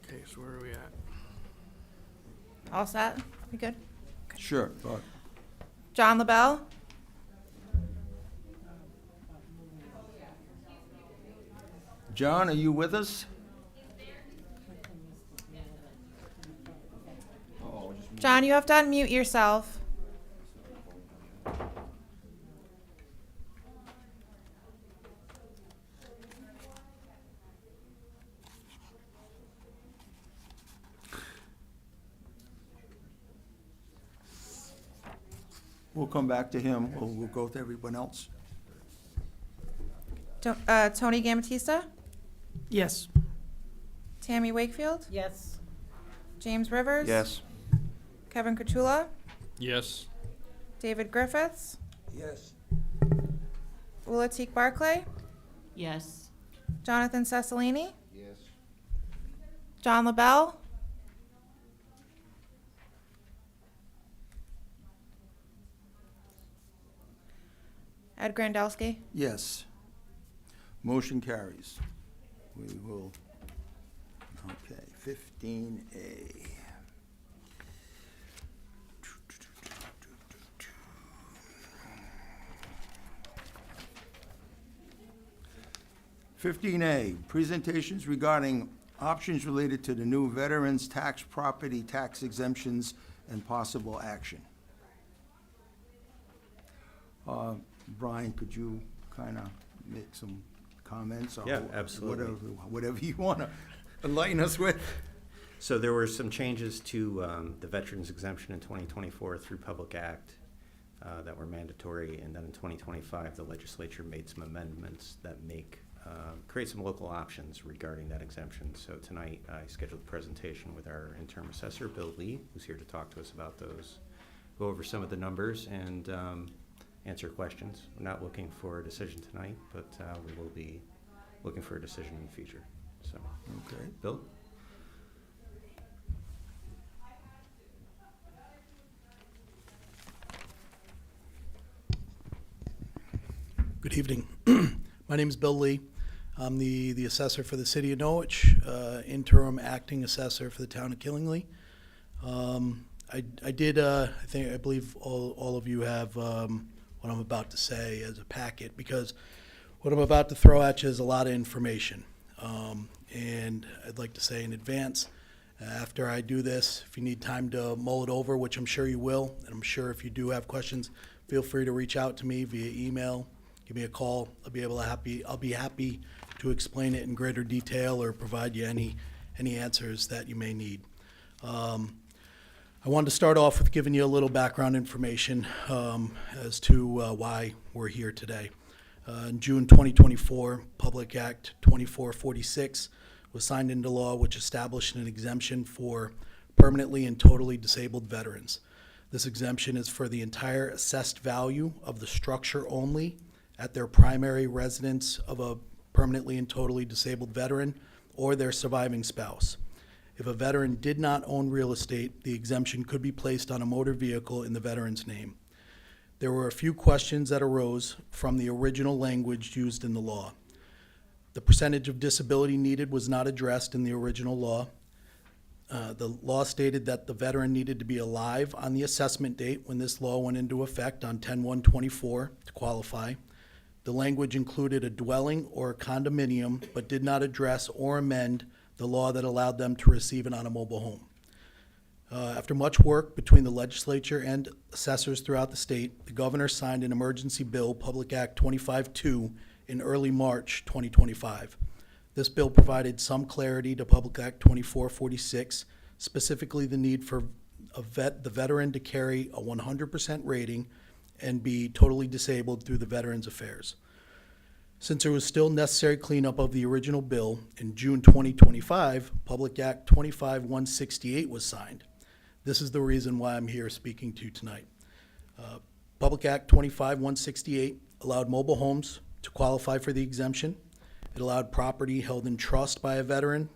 Okay, so where are we at? All set? We good? Sure. John LaBelle? John, are you with us? John, you have to unmute yourself. We'll come back to him. We'll go to everyone else. Tony Gamatista, Yes. Tammy Wakefield, Yes. James Rivers. Kevin Kuchula, Yes. David Griffiths, Yes. Ulatik Barclay, Yes. Jonathan Cecilini, Yes. John LaBelle, Ed Grandelsky. Yes. Motion carries. We will, okay, 15A. Presentations regarding options related to the new veterans tax property tax exemptions and possible action. Brian, could you kind of make some comments? Yeah, absolutely. Whatever you want to enlighten us with. So there were some changes to the veterans exemption in 2024 through Public Act that were mandatory, and then in 2025, the legislature made some amendments that create some local options regarding that exemption. So tonight, I scheduled a presentation with our interim assessor, Bill Lee, who's here to talk to us about those, go over some of the numbers, and answer questions. We're not looking for a decision tonight, but we will be looking for a decision in the future. So, Okay. Bill? Good evening. My name is Bill Lee. I'm the assessor for the city of Norwich, interim acting assessor for the town of Killingly. I believe all of you have what I'm about to say as a packet, because what I'm about to throw at you is a lot of information. And I'd like to say in advance, after I do this, if you need time to mull it over, which I'm sure you will, and I'm sure if you do have questions, feel free to reach out to me via email, give me a call. I'll be happy to explain it in greater detail or provide you any answers that you may need. I wanted to start off with giving you a little background information as to why we're here today. In June 2024, Public Act 2446 was signed into law, which established an exemption for permanently and totally disabled veterans. This exemption is for the entire assessed value of the structure only at their primary residence of a permanently and totally disabled veteran or their surviving spouse. If a veteran did not own real estate, the exemption could be placed on a motor vehicle in the veteran's name. There were a few questions that arose from the original language used in the law. The percentage of disability needed was not addressed in the original law. The law stated that the veteran needed to be alive on the assessment date when this law went into effect on 10/1/24 to qualify. The language included a dwelling or a condominium, but did not address or amend the law that allowed them to receive an automobile home. After much work between the legislature and assessors throughout the state, the governor signed an emergency bill, Public Act 25-2, in early March 2025. This bill provided some clarity to Public Act 2446, specifically the need for the veteran to carry a 100% rating and be totally disabled through the Veterans Affairs. Since there was still necessary cleanup of the original bill, in June 2025, Public Act 25-168 was signed. This is the reason why I'm here speaking to you tonight. Public Act 25-168 allowed mobile homes to qualify for the exemption. It allowed property held in trust by a veteran,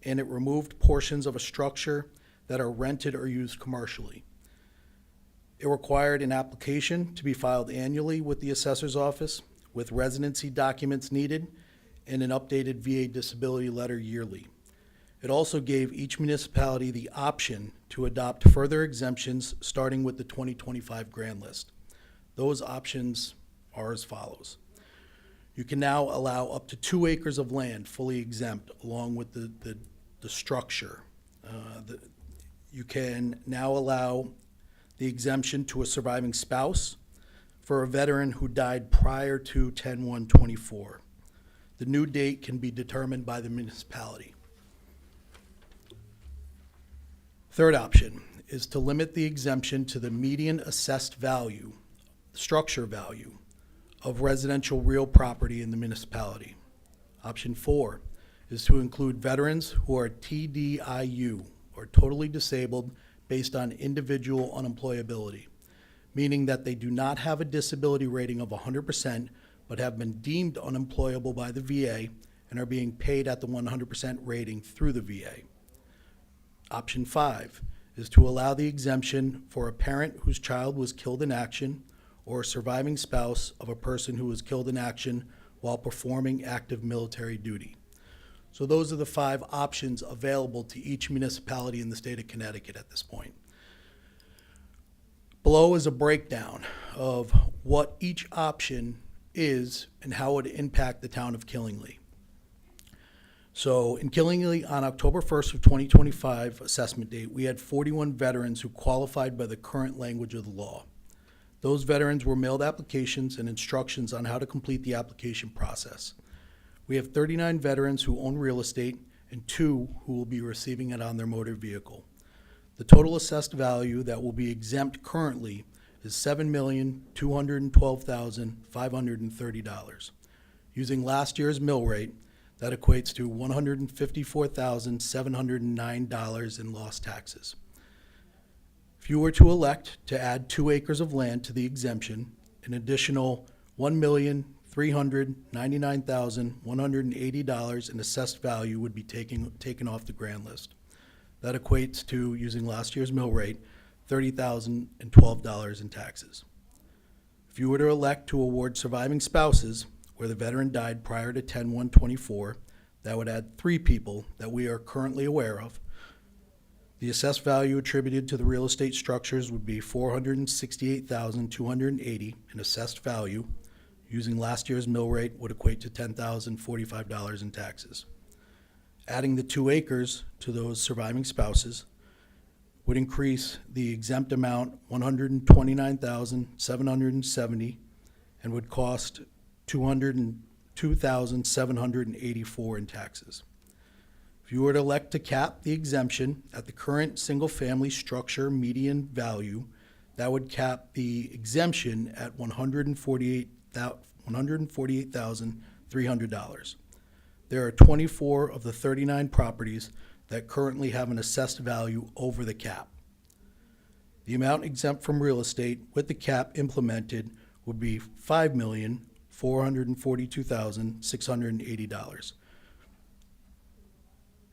and it removed portions of a structure that are rented or used commercially. It required an application to be filed annually with the assessor's office, with residency documents needed, and an updated VA disability letter yearly. It also gave each municipality the option to adopt further exemptions, starting with the 2025 grand list. Those options are as follows. You can now allow up to 2 acres of land fully exempt, along with the structure. You can now allow the exemption to a surviving spouse for a veteran who died prior to 10/1/24. The new date can be determined by the municipality. Third option is to limit the exemption to the median assessed value, structure value, of residential real property in the municipality. Option 4 is to include veterans who are TDIU, or totally disabled based on individual unemployability, meaning that they do not have a disability rating of 100%, but have been deemed unemployable by the VA and are being paid at the 100% rating through the VA. Option 5 is to allow the exemption for a parent whose child was killed in action or a surviving spouse of a person who was killed in action while performing active military duty. So those are the 5 options available to each municipality in the state of Connecticut at this point. Below is a breakdown of what each option is and how it would impact the town of Killingly. So in Killingly, on October 1st of 2025 assessment date, we had 41 veterans who qualified by the current language of the law. Those veterans were mailed applications and instructions on how to complete the application process. We have 39 veterans who own real estate and 2 who will be receiving it on their motor vehicle. The total assessed value that will be exempt currently is $7,212,530. Using last year's mill rate, that equates to $154,709 in lost taxes. If you were to elect to add 2 acres of land to the exemption, an additional $1,399,180 in assessed value would be taken off the grand list. That equates to, using last year's mill rate, $30,012 in taxes. If you were to elect to award surviving spouses, where the veteran died prior to 10/1/24, that would add 3 people that we are currently aware of. The assessed value attributed to the real estate structures would be $468,280 in assessed value. Using last year's mill rate would equate to $10,045 in taxes. Adding the 2 acres to those surviving spouses would increase the exempt amount $129,770 and would cost $202,784 in taxes. If you were to elect to cap the exemption at the current single-family structure median value, that would cap the exemption at $148,300. There are 24 of the 39 properties that currently have an assessed value over the cap. The amount exempt from real estate with the cap implemented would be $5,442,680.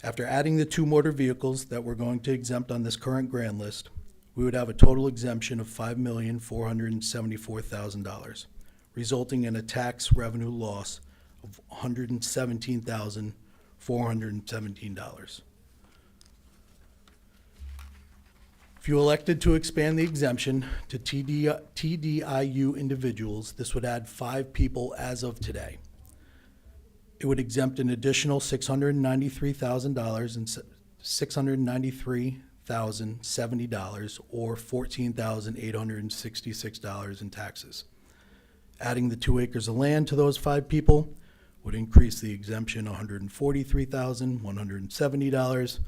After adding the 2 motor vehicles that we're going to exempt on this current grand list, we would have a total exemption of $5,474,000, resulting in a tax revenue loss of $117,417. If you elected to expand the exemption to TDIU individuals, this would add 5 people as of today. It would exempt an additional $693,000 and $693,070 or $14,866 in taxes. Adding the 2 acres of land to those 5 people would increase the exemption $143,170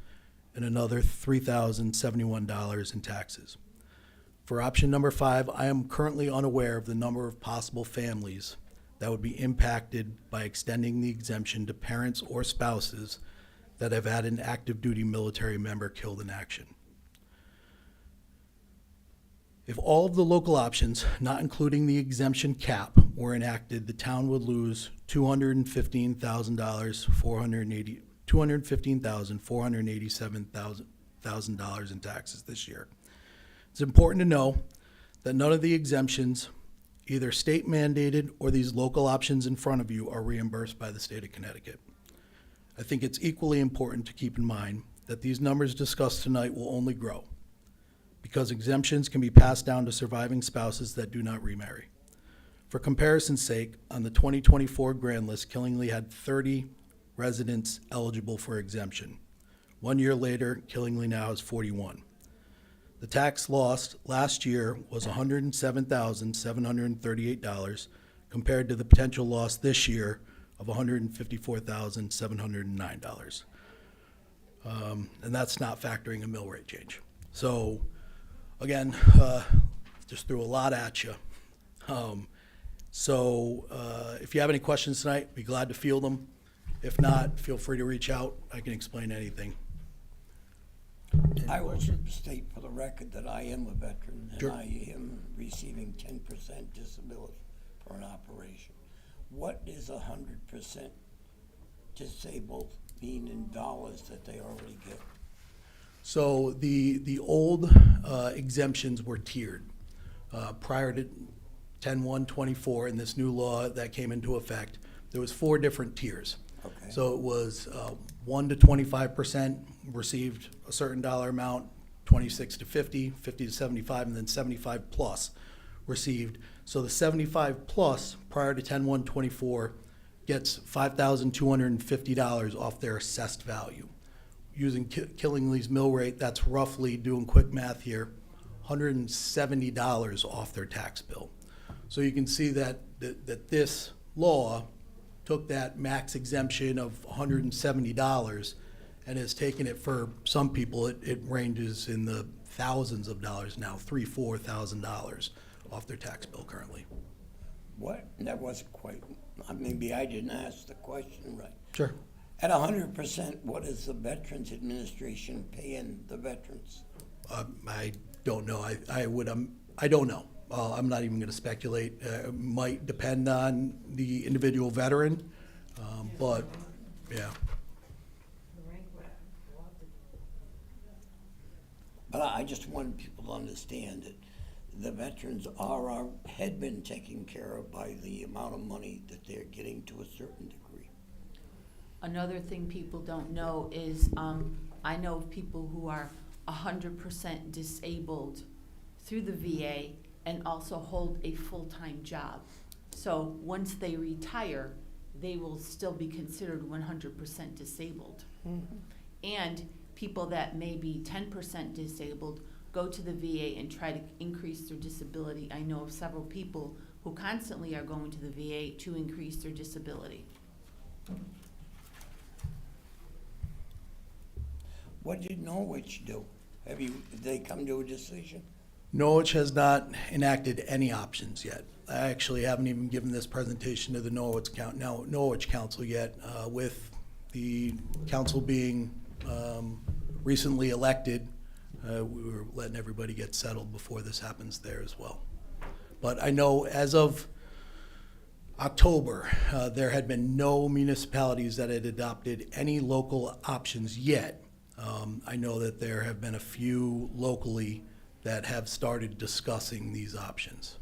and another $3,071 in taxes. For option number 5, I am currently unaware of the number of possible families that would be impacted by extending the exemption to parents or spouses that have had an active duty military member killed in action. If all of the local options, not including the exemption cap, were enacted, the town would lose $215,487,000 in taxes this year. It's important to know that none of the exemptions, either state mandated or these local options in front of you, are reimbursed by the state of Connecticut. I think it's equally important to keep in mind that these numbers discussed tonight will only grow because exemptions can be passed down to surviving spouses that do not remarry. For comparison's sake, on the 2024 grand list, Killingly had 30 residents eligible for exemption. 1 year later, Killingly now has 41. The tax lost last year was $107,738 compared to the potential loss this year of $154,709. And that's not factoring a mill rate change. So again, just threw a lot at you. If you have any questions tonight, be glad to field them. If not, feel free to reach out. I can explain anything. I will state for the record that I am a veteran, and Sure. I am receiving 10% disability for an operation. What is 100% disabled mean in dollars that they already get? So the old exemptions were tiered. Prior to 10/1/24 and this new law that came into effect, there was 4 different tiers. Okay. So it was 1 to 25% received a certain dollar amount, 26 to 50, 50 to 75, and then 75 plus received. So the 75 plus prior to 10/1/24 gets $5,250 off their assessed value. Using Killingly's mill rate, that's roughly, doing quick math here, $170 off their tax bill. So you can see that this law took that max exemption of $170 and has taken it, for some people, it ranges in the thousands of dollars now, $3,000-4,000 off their tax bill currently. What? That wasn't quite, maybe I didn't ask the question right. Sure. At 100%, what is the Veterans Administration paying the veterans? I don't know. I don't know. I'm not even going to speculate. It might depend on the individual veteran, but yeah. But I just want people to understand that the veterans had been taken care of by the amount of money that they're getting to a certain degree. Another thing people don't know is, I know of people who are 100% disabled through the VA and also hold a full-time job. So once they retire, they will still be considered 100% disabled. Mm-hmm. And people that may be 10% disabled go to the VA and try to increase their disability. I know of several people who constantly are going to the VA to increase their disability. What did Norwich do? Did they come to a decision? Norwich has not enacted any options yet. I actually haven't even given this presentation to the Norwich Council yet. With the council being recently elected, we were letting everybody get settled before this happens there as well. But I know as of October, there had been no municipalities that had adopted any local options yet. I know that there have been a few locally that have started discussing these options.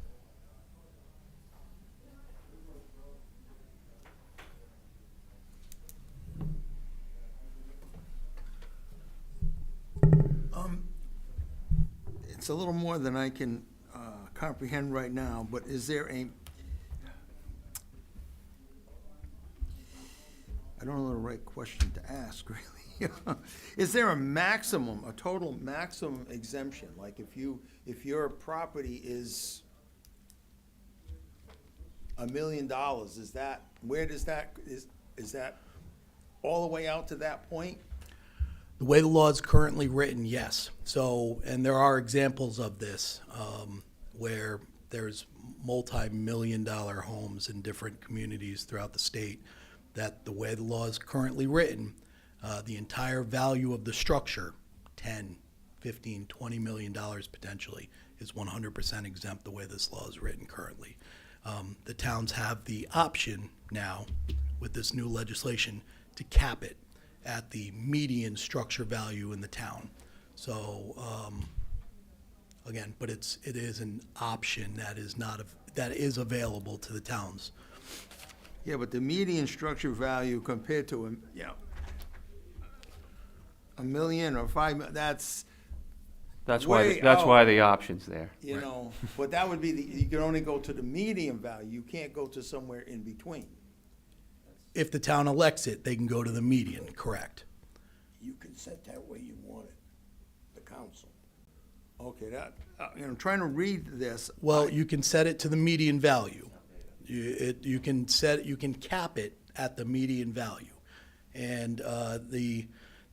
It's a little more than I can comprehend right now, but is there I don't know the right question to ask, really. Is there a total maximum exemption? Like if your property is $1 million, is that all the way out to that point? The way the law is currently written, yes. So, and there are examples of this where there's multi-million-dollar homes in different communities throughout the state that the way the law is currently written, the entire value of the structure, 10, 15, $20 million potentially, is 100% exempt the way this law is written currently. The towns have the option now, with this new legislation, to cap it at the median structure value in the town. So, again, but it is an option that is available to the towns. Yeah, but the median structure value compared to $1 million or $5 million, that's way That's out. why the option's there. You know, but that would be you can only go to the median value. You can't go to somewhere in between. If the town elects it, they can go to the median, correct? You can set that way you want it, the council. Okay, I'm trying to read this. Well, you can set it to the median value. You can cap it at the median value. And the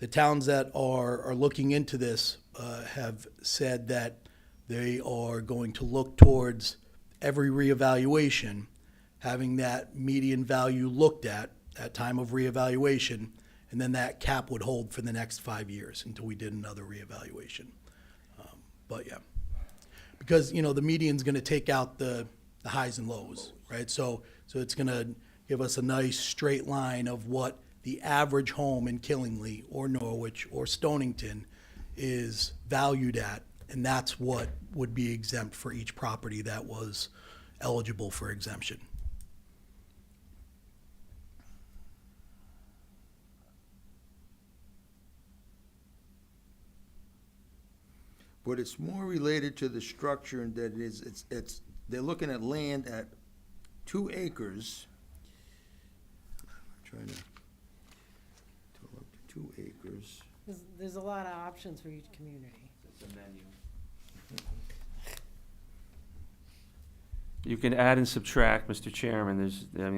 towns that are looking into this have said that They are going to look towards every reevaluation, having that median value looked at time of reevaluation, and then that cap would hold for the next 5 years until we did another reevaluation. But yeah, because, you know, the median's gonna take out the highs and lows, right? So it's gonna give us a nice straight line of what the average home in Killingly or Norwich or Stonington is valued at, and that's what would be exempt for each property that was eligible for exemption. But it's more related to the structure and that it is, they're looking at land at 2 acres. I'm trying to up to 2 acres. There's a lot of options for each community. It's a menu. You can add and subtract, Mr. Chairman.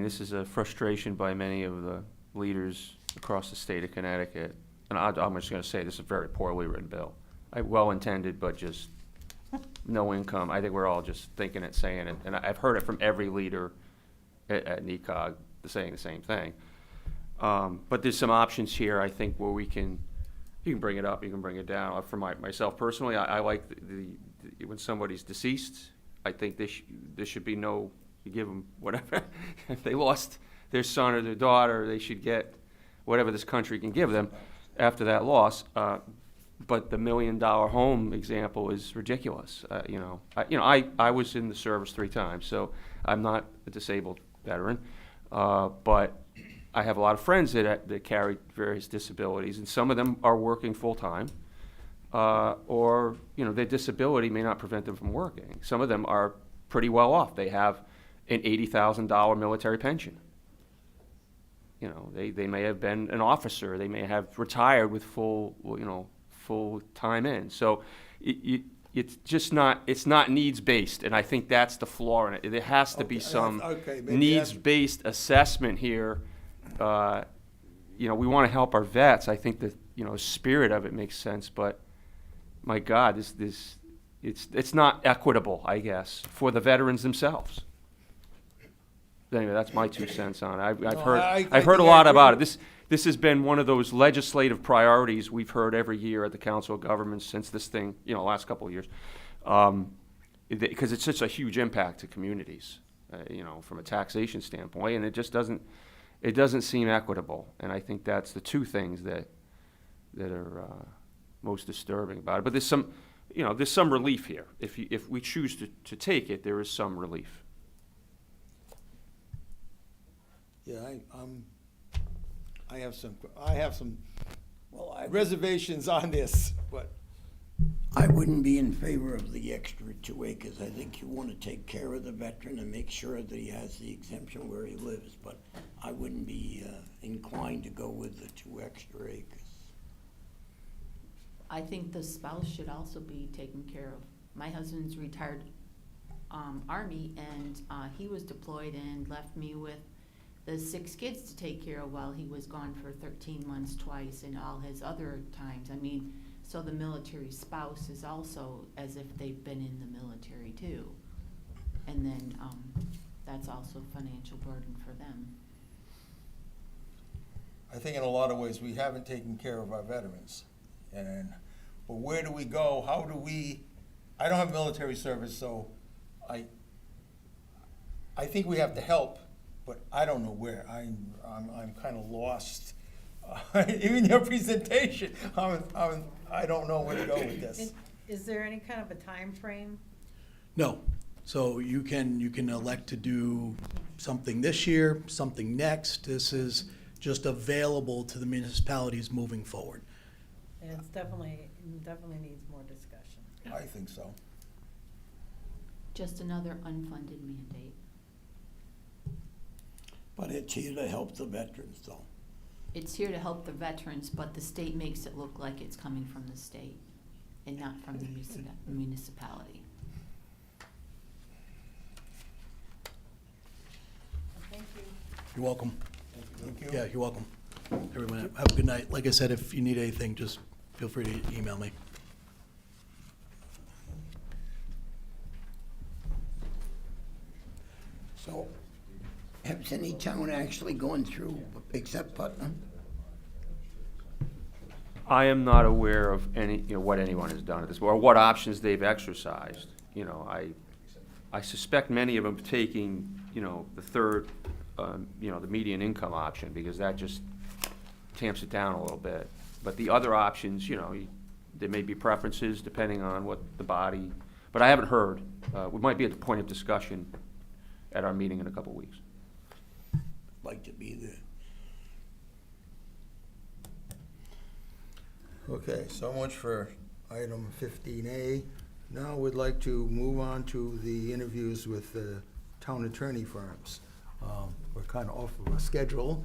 This is a frustration by many of the leaders across the state of Connecticut. And I'm just gonna say, this is a very poorly written bill. Well-intended, but just no income. I think we're all just thinking it, saying it, and I've heard it from every leader at NECOG saying the same thing. But there's some options here, I think, where you can bring it up, you can bring it down. For myself personally, I like when somebody's deceased, I think there should be no, you give them whatever. If they lost their son or their daughter, they should get whatever this country can give them after that loss. But the $1 million home example is ridiculous. I was in the service 3 times, so I'm not a disabled veteran. But I have a lot of friends that carry various disabilities, and some of them are working full-time, or their disability may not prevent them from working. Some of them are pretty well off. They have an $80,000 military pension. They may have been an officer. They may have retired with full time in. So it's just not, it's not needs-based, and I think that's the flaw in it. There has to be some needs-based assessment here. We want to help our vets. I think that, spirit of it makes sense, but my God, it's not equitable, I guess, for the veterans themselves. Anyway, that's my 2 cents on it. I've heard a lot about it. This has been one of those legislative priorities we've heard every year at the Council of Governments since this thing, last couple of years, because it's such a huge impact to communities, from a taxation standpoint, and it just doesn't seem equitable. And I think that's the 2 things that are most disturbing about it. But there's some relief here. If we choose to take it, there is some relief. Yeah, I have some reservations on this, but. I wouldn't be in favor of the extra 2 acres. I think you want to take care of the veteran and make sure that he has the exemption where he lives, but I wouldn't be inclined to go with the 2 extra acres. I think the spouse should also be taken care of. My husband's retired Army, and he was deployed and left me with the 6 kids to take care of while he was gone for 13 months twice and all his other times. So the military spouse is also as if they've been in the military too. And then that's also a financial burden for them. I think in a lot of ways we haven't taken care of our veterans. But where do we go? How do we? I don't have military service, so I think we have to help, but I don't know where. I'm kind of lost. Even your presentation, I don't know where to go with this. Is there any kind of a time frame? No. So you can elect to do something this year, something next. This is just available to the municipalities moving forward. And it's definitely needs more discussion. I think so. Just another unfunded mandate. But it's here to help the veterans, though. It's here to help the veterans, but the state makes it look like it's coming from the state and not from the municipality. Thank you. You're welcome. Thank you. Yeah, you're welcome. Everyone, have a good night. Like I said, if you need anything, just feel free to email me. So, has any town actually gone through, except Putnam? I am not aware of any, what anyone has done at this, or what options they've exercised. I suspect many of them taking, the third, the median income option, because that just tamps it down a little bit. But the other options, there may be preferences depending on what the body, but I haven't heard. We might be at the point of discussion at our meeting in a couple weeks. Like to be there. Okay, so much for item 15A. Now we'd like to move on to the interviews with the town attorney firms. We're kind of off of a schedule.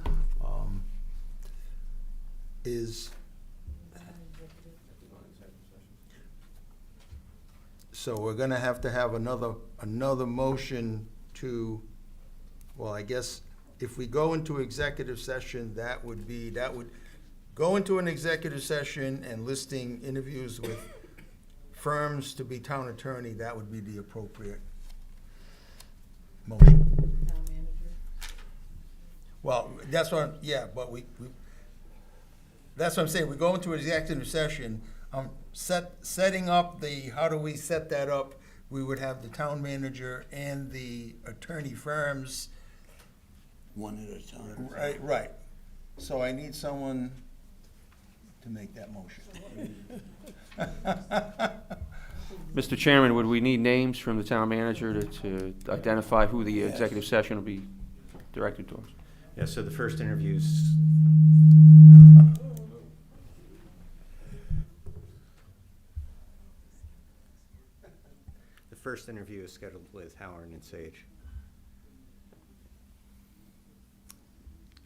So we're gonna have to have another motion to, well, I guess if we go into executive session, that would go into an executive session and listing interviews with firms to be town attorney, that would be the appropriate motion. Well, that's what, but that's what I'm saying, we go into executive session, setting up how do we set that up? We would have the town manager and the attorney firms. One at a time. Right. So I need someone to make that motion. Mr. Chairman, would we need names from the town manager to identify who the executive session will be directed towards? Yeah, so the first interviews, is scheduled with Howard and Sage.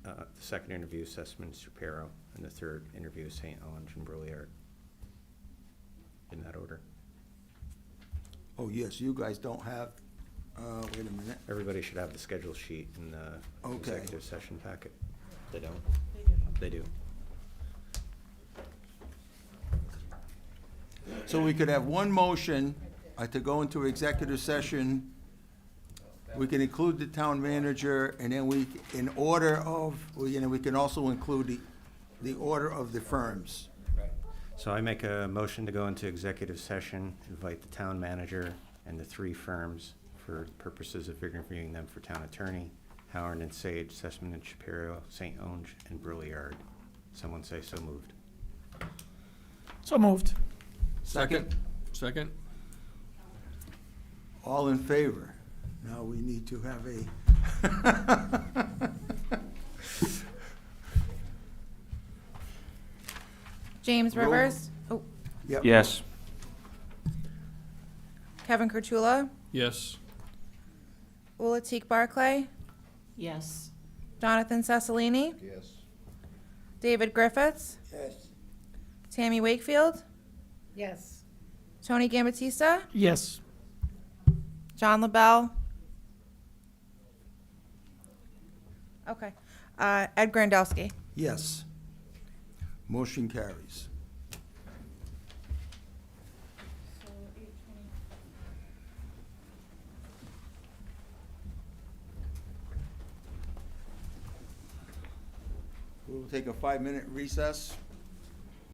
The second interview is Sussman Shapiro, and the third interview is St. Onge and Brouillard. In that order. Oh, yes, you guys don't have, wait a minute. Everybody should have the schedule sheet in the Okay. executive session packet. They don't? They do. So we could have one motion to go into executive session. We can include the town manager, and then we can also include the order of the firms. So I make a motion to go into executive session, invite the town manager and the three firms for purposes of interviewing them for town attorney, Howard and Sage, Sussman and Shapiro, St. Onge, and Brouillard. Someone say so moved. So moved. Second? Second. All in favor? Now we need to have a James Roll. Rivers. Oh, Yep. Yes. Kevin Kurtula. Yes. Wulatik Barclay. Yes. Jonathan Cessalini. Yes. David Griffiths. Yes. Tammy Wakefield. Yes. Tony Gambatista. Yes. John LaBelle. Okay. Ed Grandelsky. Yes. Motion carries. We'll take a 5-minute recess.